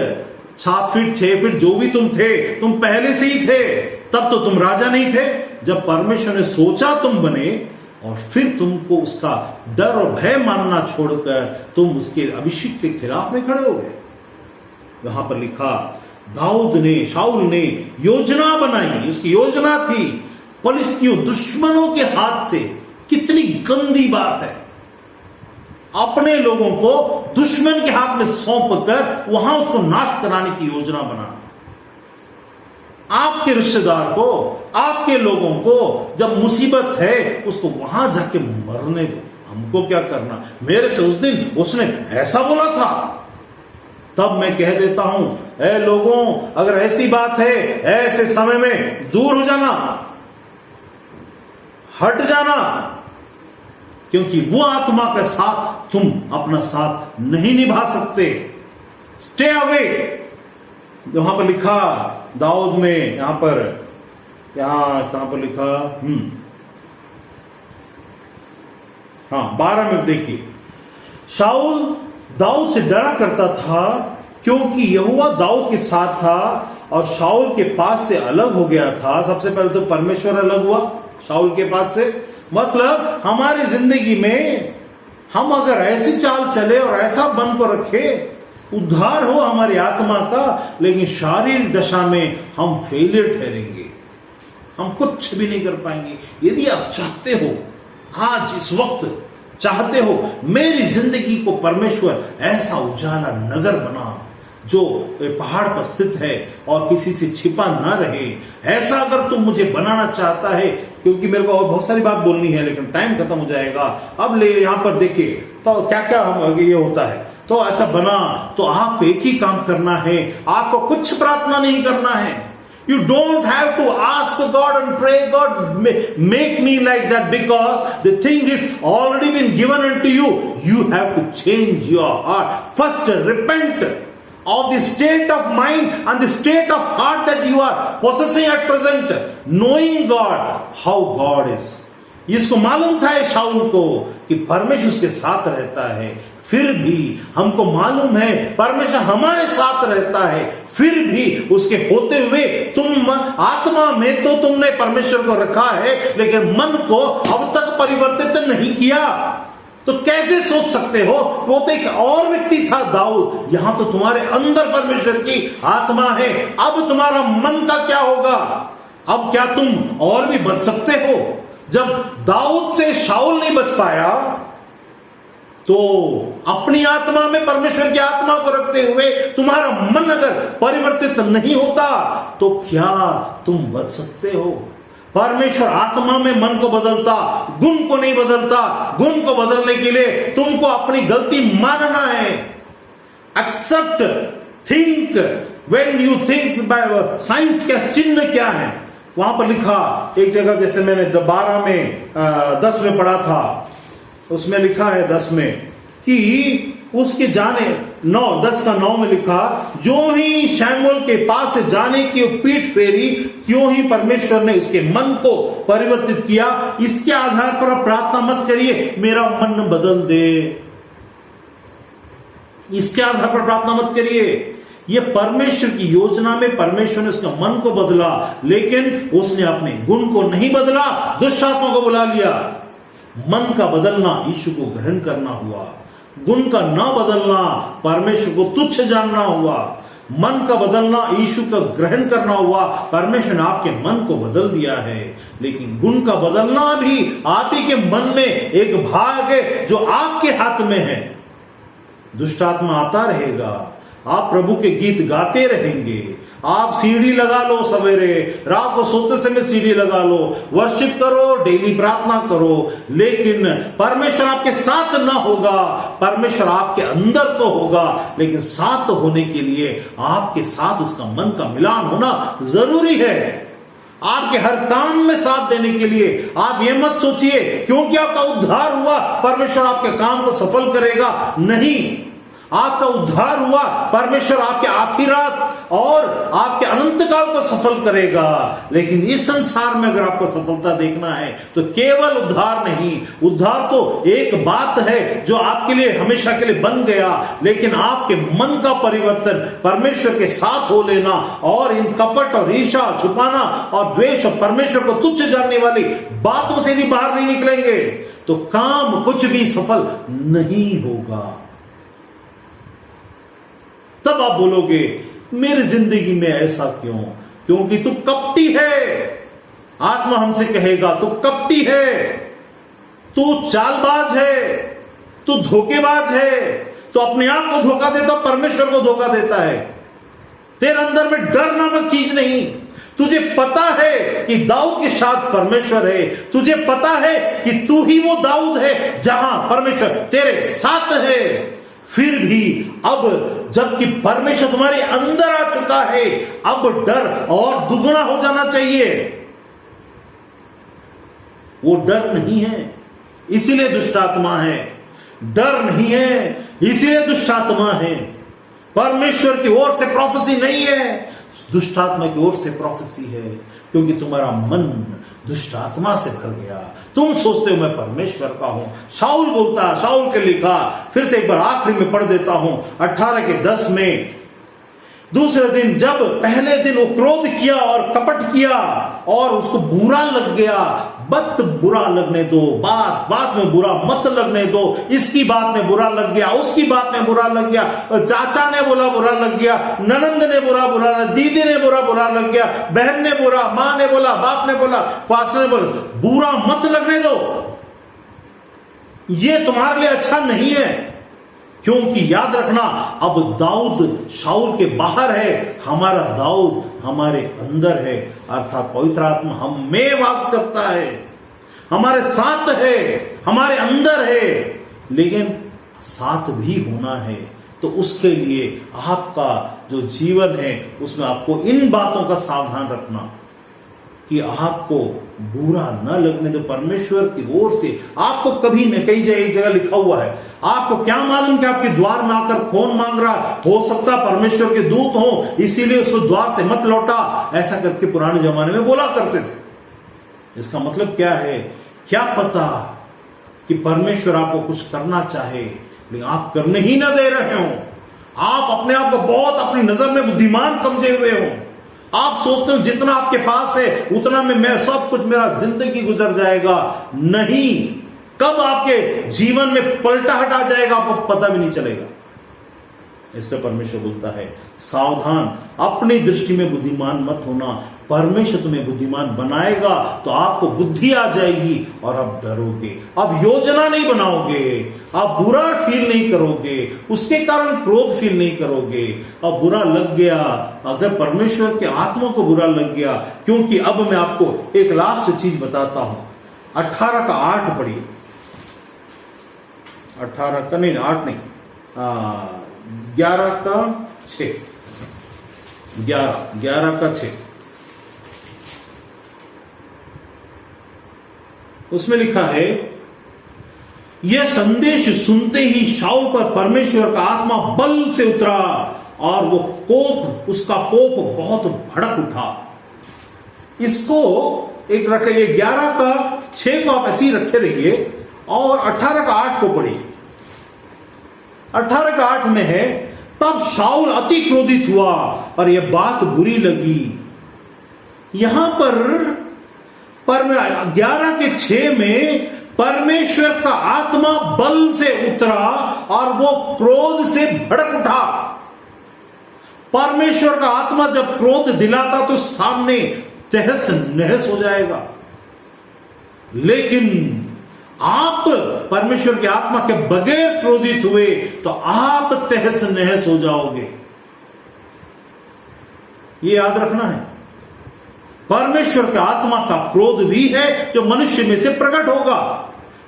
7 फीट 6 फीट जो भी तुम थे, तुम पहले से ही थे, तब तो तुम राजा नहीं थे। जब परमेश्वर ने सोचा तुम बने और फिर तुमको उसका डर और भय मानना छोड़कर तुम उसके अभिषेक के खिलाफ में खड़े हो गए। यहां पर लिखा दाऊद ने, शाऊल ने योजना बनाई, उसकी योजना थी फिलिस्तीयों दुश्मनों के हाथ से। कितनी गंदी बात है, अपने लोगों को दुश्मन के हाथ में सौंप कर वहां उसको नाश कराने की योजना बनाना। आपके रिश्तेदार को, आपके लोगों को जब मुसीबत है उसको वहां जाके मरने दो, हमको क्या करना। मेरे से उस दिन उसने ऐसा बोला था, तब मैं कह देता हूं ऐ लोगों, अगर ऐसी बात है ऐसे समय में दूर हो जाना, हट जाना। क्योंकि वो आत्मा के साथ तुम अपना साथ नहीं निभा सकते। Stay away. वहां पर लिखा दाऊद में, यहां कहां पर लिखा, हाँ 12 में देखिए, शाऊल दाऊद से डरा करता था क्योंकि यहोवा दाऊद के साथ था और शाऊल के पास से अलग हो गया था। सबसे पहले तो परमेश्वर अलग हुआ शाऊल के पास से। मतलब हमारी जिंदगी में हम अगर ऐसी चाल चले और ऐसा मन को रखे, उद्धार हो हमारी आत्मा का, लेकिन शारीरिक दशा में हम फेलियर ठहरेंगे, हम कुछ भी नहीं कर पाएंगे। यदि आप चाहते हो, आज इस वक्त चाहते हो मेरी जिंदगी को परमेश्वर ऐसा उजाला नगर बना जो पहाड़ पर स्थित है और किसी से छिपा ना रहे, ऐसा अगर तुम मुझे बनाना चाहता है, क्योंकि मेरे को और बहुत सारी बात बोलनी है लेकिन टाइम खत्म हो जाएगा। अब ले यहां पर देखिए तो क्या क्या ये होता है। तो ऐसा बना तो आप एक ही काम करना है, आपको कुछ प्रार्थना नहीं करना है। You don't have to ask God and pray, God make me like that, because the thing is already been given unto you. You have to change your heart. First repent of the state of mind and the state of heart that you are possessing at present, knowing God, how God is. इसको मालूम था शाऊल को कि परमेश्वर उसके साथ रहता है, फिर भी हमको मालूम है परमेश्वर हमारे साथ रहता है, फिर भी उसके होते हुए तुम आत्मा में तो तुमने परमेश्वर को रखा है लेकिन मन को अब तक परिवर्तित नहीं किया। तो कैसे सोच सकते हो? वो तो एक और व्यक्ति था दाऊद, यहां तो तुम्हारे अंदर परमेश्वर की आत्मा है। अब तुम्हारा मन का क्या होगा? अब क्या तुम और भी बच सकते हो? जब दाऊद से शाऊल नहीं बच पाया तो अपनी आत्मा में परमेश्वर की आत्मा को रखते हुए तुम्हारा मन अगर परिवर्तित नहीं होता तो क्या तुम बच सकते हो? परमेश्वर आत्मा में मन को बदलता, गुण को नहीं बदलता। गुण को बदलने के लिए तुमको अपनी गलती मानना है। Accept, think, when you think by science का चिन्ह क्या है? वहां पर लिखा एक जगह, जैसे मैंने 12 में 10 में पढ़ा था, उसमें लिखा है 10 में कि उसके जाने 10 का 9 में लिखा, जो ही शमूएल के पास से जाने की पीठ फेरी त्यों ही परमेश्वर ने उसके मन को परिवर्तित किया। इसके आधार पर प्रार्थना मत करिए मेरा मन बदल दे, इसके आधार पर प्रार्थना मत करिए। ये परमेश्वर की योजना में परमेश्वर ने उसका मन को बदला, लेकिन उसने अपने गुण को नहीं बदला, दुष्ट आत्मा को बुला लिया। मन का बदलना यीशु को ग्रहण करना हुआ, गुण का ना बदलना परमेश्वर को तुच्छ जानना हुआ। मन का बदलना यीशु का ग्रहण करना हुआ, परमेश्वर ने आपके मन को बदल दिया है। लेकिन गुण का बदलना भी आप ही के मन में एक भाग है जो आपके हाथ में है। दुष्ट आत्मा आता रहेगा, आप प्रभु के गीत गाते रहेंगे, आप सीढ़ी लगा लो, सवेरे रात को सोते समय सीढ़ी लगा लो, वर्शिप करो, डेली प्रार्थना करो, लेकिन परमेश्वर आपके साथ ना होगा। परमेश्वर आपके अंदर तो होगा, लेकिन साथ होने के लिए आपके साथ उसका मन का मिलान होना जरूरी है। आपके हर काम में साथ देने के लिए आप ये मत सोचिए क्योंकि आपका उद्धार हुआ परमेश्वर आपके काम को सफल करेगा। नहीं, आपका उद्धार हुआ परमेश्वर आपके आखिरात और आपके अनंत काल को सफल करेगा। लेकिन इस संसार में अगर आपको सफलता देखना है तो केवल उद्धार नहीं, उद्धार तो एक बात है जो आपके लिए हमेशा के लिए बन गया, लेकिन आपके मन का परिवर्तन, परमेश्वर के साथ हो लेना और इन कपट और ईर्ष्या छुपाना और द्वेष और परमेश्वर को तुच्छ जानने वाली बातों से भी बाहर नहीं निकलेंगे तो काम कुछ भी सफल नहीं होगा। तब आप बोलोगे मेरी जिंदगी में ऐसा क्यों? क्योंकि तू कपटी है। आत्मा हमसे कहेगा तू कपटी है, तू चालबाज है, तू धोखेबाज है, तो अपने आप को धोखा देता, परमेश्वर को धोखा देता है। तेरे अंदर में डर नामक चीज नहीं। तुझे पता है कि दाऊद के साथ परमेश्वर है, तुझे पता है कि तू ही वो दाऊद है जहां परमेश्वर तेरे साथ है। फिर भी अब जबकि परमेश्वर तुम्हारे अंदर आ चुका है, अब डर और दुगना हो जाना चाहिए। वो डर नहीं है, इसीलिए दुष्ट आत्मा है। डर नहीं है, इसीलिए दुष्ट आत्मा है। परमेश्वर की ओर से प्रोफेसी नहीं है, दुष्ट आत्मा की ओर से प्रोफेसी है, क्योंकि तुम्हारा मन दुष्ट आत्मा से भर गया। तुम सोचते हो मैं परमेश्वर का हूं। शाऊल बोलता, शाऊल के लिखा, फिर से एक बार आखिरी में पढ़ देता हूं 18:10 में, दूसरे दिन जब पहले दिन वो क्रोध किया और कपट किया और उसको बुरा लग गया, मत बुरा लगने दो, बात में बुरा मत लगने दो। इसकी बात में बुरा लग गया, उसकी बात में बुरा लग गया, चाचा ने बोला बुरा लग गया, ननंद ने बुरा, दीदी ने बुरा लग गया, बहन ने बुरा, मां ने बोला, बाप ने बोला, पास्टर ने बोला, बुरा मत लगने दो। ये तुम्हारे लिए अच्छा नहीं है, क्योंकि याद रखना अब दाऊद शाऊल के बाहर है, हमारा दाऊद हमारे अंदर है, अर्थात पवित्र आत्मा हम में वास करता है, हमारे साथ है, हमारे अंदर है, लेकिन साथ भी होना है। तो उसके लिए आपका जो जीवन है उसमें आपको इन बातों का सावधान रखना कि आपको बुरा न लगने दो। परमेश्वर की ओर से आपको कभी न कहीं एक जगह लिखा हुआ है, आपको क्या मालूम कि आपके द्वार में आकर कौन मांग रहा, हो सकता परमेश्वर के दूत हो, इसीलिए उसको द्वार से मत लौटा, ऐसा करके पुराने जमाने में बोला करते थे। इसका मतलब क्या है? क्या पता कि परमेश्वर आपको कुछ करना चाहे लेकिन आप करने ही ना दे रहे हो। आप अपने आप को बहुत अपनी नजर में बुद्धिमान समझे हुए हो। आप सोचते हो जितना आपके पास है उतना में मैं सब कुछ, मेरा जिंदगी गुजर जाएगा। नहीं, कब आपके जीवन में पलटाहट आ जाएगा आपको पता भी नहीं चलेगा। इससे परमेश्वर बोलता है सावधान, अपनी दृष्टि में बुद्धिमान मत होना। परमेश्वर तुम्हें बुद्धिमान बनाएगा तो आपको बुद्धि आ जाएगी और आप डरोगे, अब योजना नहीं बनाओगे, आप बुरा फील नहीं करोगे, उसके कारण क्रोध फील नहीं करोगे। अब बुरा लग गया, अगर परमेश्वर के आत्मा को बुरा लग गया, क्योंकि अब मैं आपको एक लास्ट चीज बताता हूं। 18:8 पढ़िए, 18 का नहीं, 8 नहीं, 11:6, 11:6 उसमें लिखा है, यह संदेश सुनते ही शाऊल पर परमेश्वर का आत्मा बल से उतरा और वो उसका कोप बहुत भड़क उठा। इसको एक रखे, 11:6 को आप ऐसे ही रखे रहिए और 18:8 को पढ़िए। 18:8 में है, तब शाऊल अति क्रोधित हुआ और यह बात बुरी लगी। यहां पर 11:6 में परमेश्वर का आत्मा बल से उतरा और वो क्रोध से भड़क उठा। परमेश्वर का आत्मा जब क्रोध दिलाता तो सामने तहस नहस हो जाएगा, लेकिन आप परमेश्वर की आत्मा के बगैर क्रोधित हुए तो आप तहस नहस हो जाओगे। ये याद रखना है। परमेश्वर के आत्मा का क्रोध भी है जो मनुष्य में से प्रकट होगा,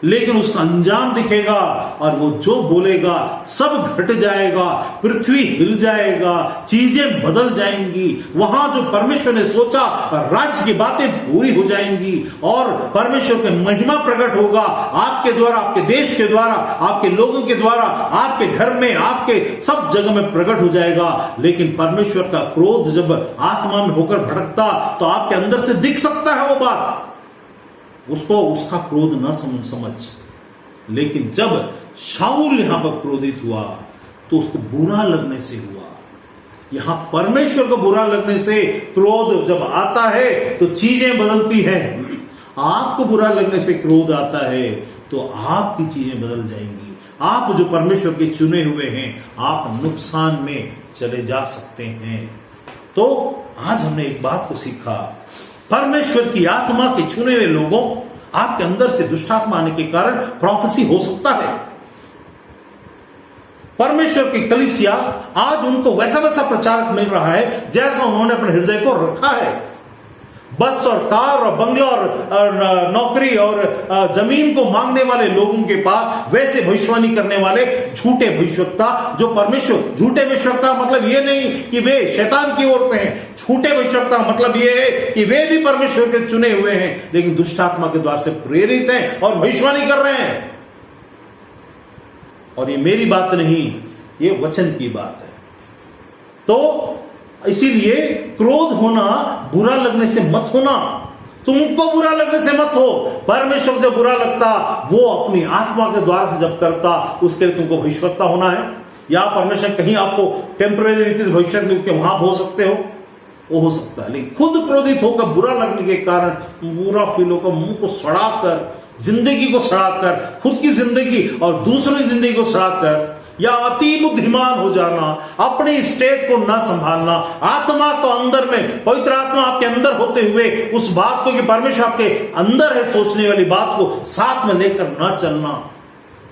लेकिन उसका अंजाम दिखेगा और वो जो बोलेगा सब घट जाएगा, पृथ्वी हिल जाएगा, चीजें बदल जाएंगी। वहां जो परमेश्वर ने सोचा राज्य की बातें पूरी हो जाएंगी और परमेश्वर की महिमा प्रकट होगा आपके द्वारा, आपके देश के द्वारा, आपके लोगों के द्वारा, आपके घर में, आपके सब जगह में प्रकट हो जाएगा। लेकिन परमेश्वर का क्रोध जब आत्मा में होकर भड़कता तो आपके अंदर से दिख सकता है वो बात, उसको उसका क्रोध न समझ। लेकिन जब शाऊल यहां पर क्रोधित हुआ तो उसको बुरा लगने से हुआ। यहां परमेश्वर को बुरा लगने से क्रोध जब आता है तो चीजें बदलती हैं। आपको बुरा लगने से क्रोध आता है तो आपकी चीजें बदल जाएंगी। आप जो परमेश्वर के चुने हुए हैं, आप नुकसान में चले जा सकते हैं। तो आज हमने एक बात को सीखा, परमेश्वर की आत्मा के चुने हुए लोगों, आपके अंदर से दुष्टात्मा आने के कारण प्रोफेसी हो सकता है। परमेश्वर की कलीसिया आज उनको वैसा वैसा प्रचारक मिल रहा है जैसा उन्होंने अपने हृदय को रखा है। बस और कार और बंगला और नौकरी और जमीन को मांगने वाले लोगों के पास वैसे भविष्यवाणी करने वाले झूठे भविष्यवक्ता, जो परमेश्वर, झूठे भविष्यवक्ता मतलब ये नहीं कि वे शैतान की ओर से हैं। झूठे भविष्यवक्ता मतलब ये है कि वे भी परमेश्वर के चुने हुए हैं, लेकिन दुष्ट आत्मा के द्वार से प्रेरित हैं और भविष्यवाणी कर रहे हैं। और ये मेरी बात नहीं, ये वचन की बात है। तो इसीलिए क्रोध होना, बुरा लगने से मत होना। तुमको बुरा लगने से मत हो। परमेश्वर से बुरा लगता, वो अपनी आत्मा के द्वार से जब करता, उसके लिए तुमको भविष्यवक्ता होना है। या परमेश्वर कहीं आपको टेम्पररी रीति से भविष्य नियुक्त वहां हो सकते हो, वो हो सकता है, लेकिन खुद क्रोधित होकर बुरा लगने के कारण बुरा फील होकर मुंह को सड़ाकर, जिंदगी को सड़ाकर, खुद की जिंदगी और दूसरों की जिंदगी को सड़ाकर, या अति बुद्धिमान हो जाना, अपने स्टेट को ना संभालना, आत्मा को अंदर में, पवित्र आत्मा आपके अंदर होते हुए उस बात को कि परमेश्वर आपके अंदर है सोचने वाली बात को साथ में लेकर ना चलना,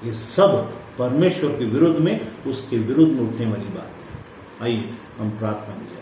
ये सब परमेश्वर के विरुद्ध में, उसके विरुद्ध में उठने वाली बात है। आइए हम प्रार्थना में जाएं।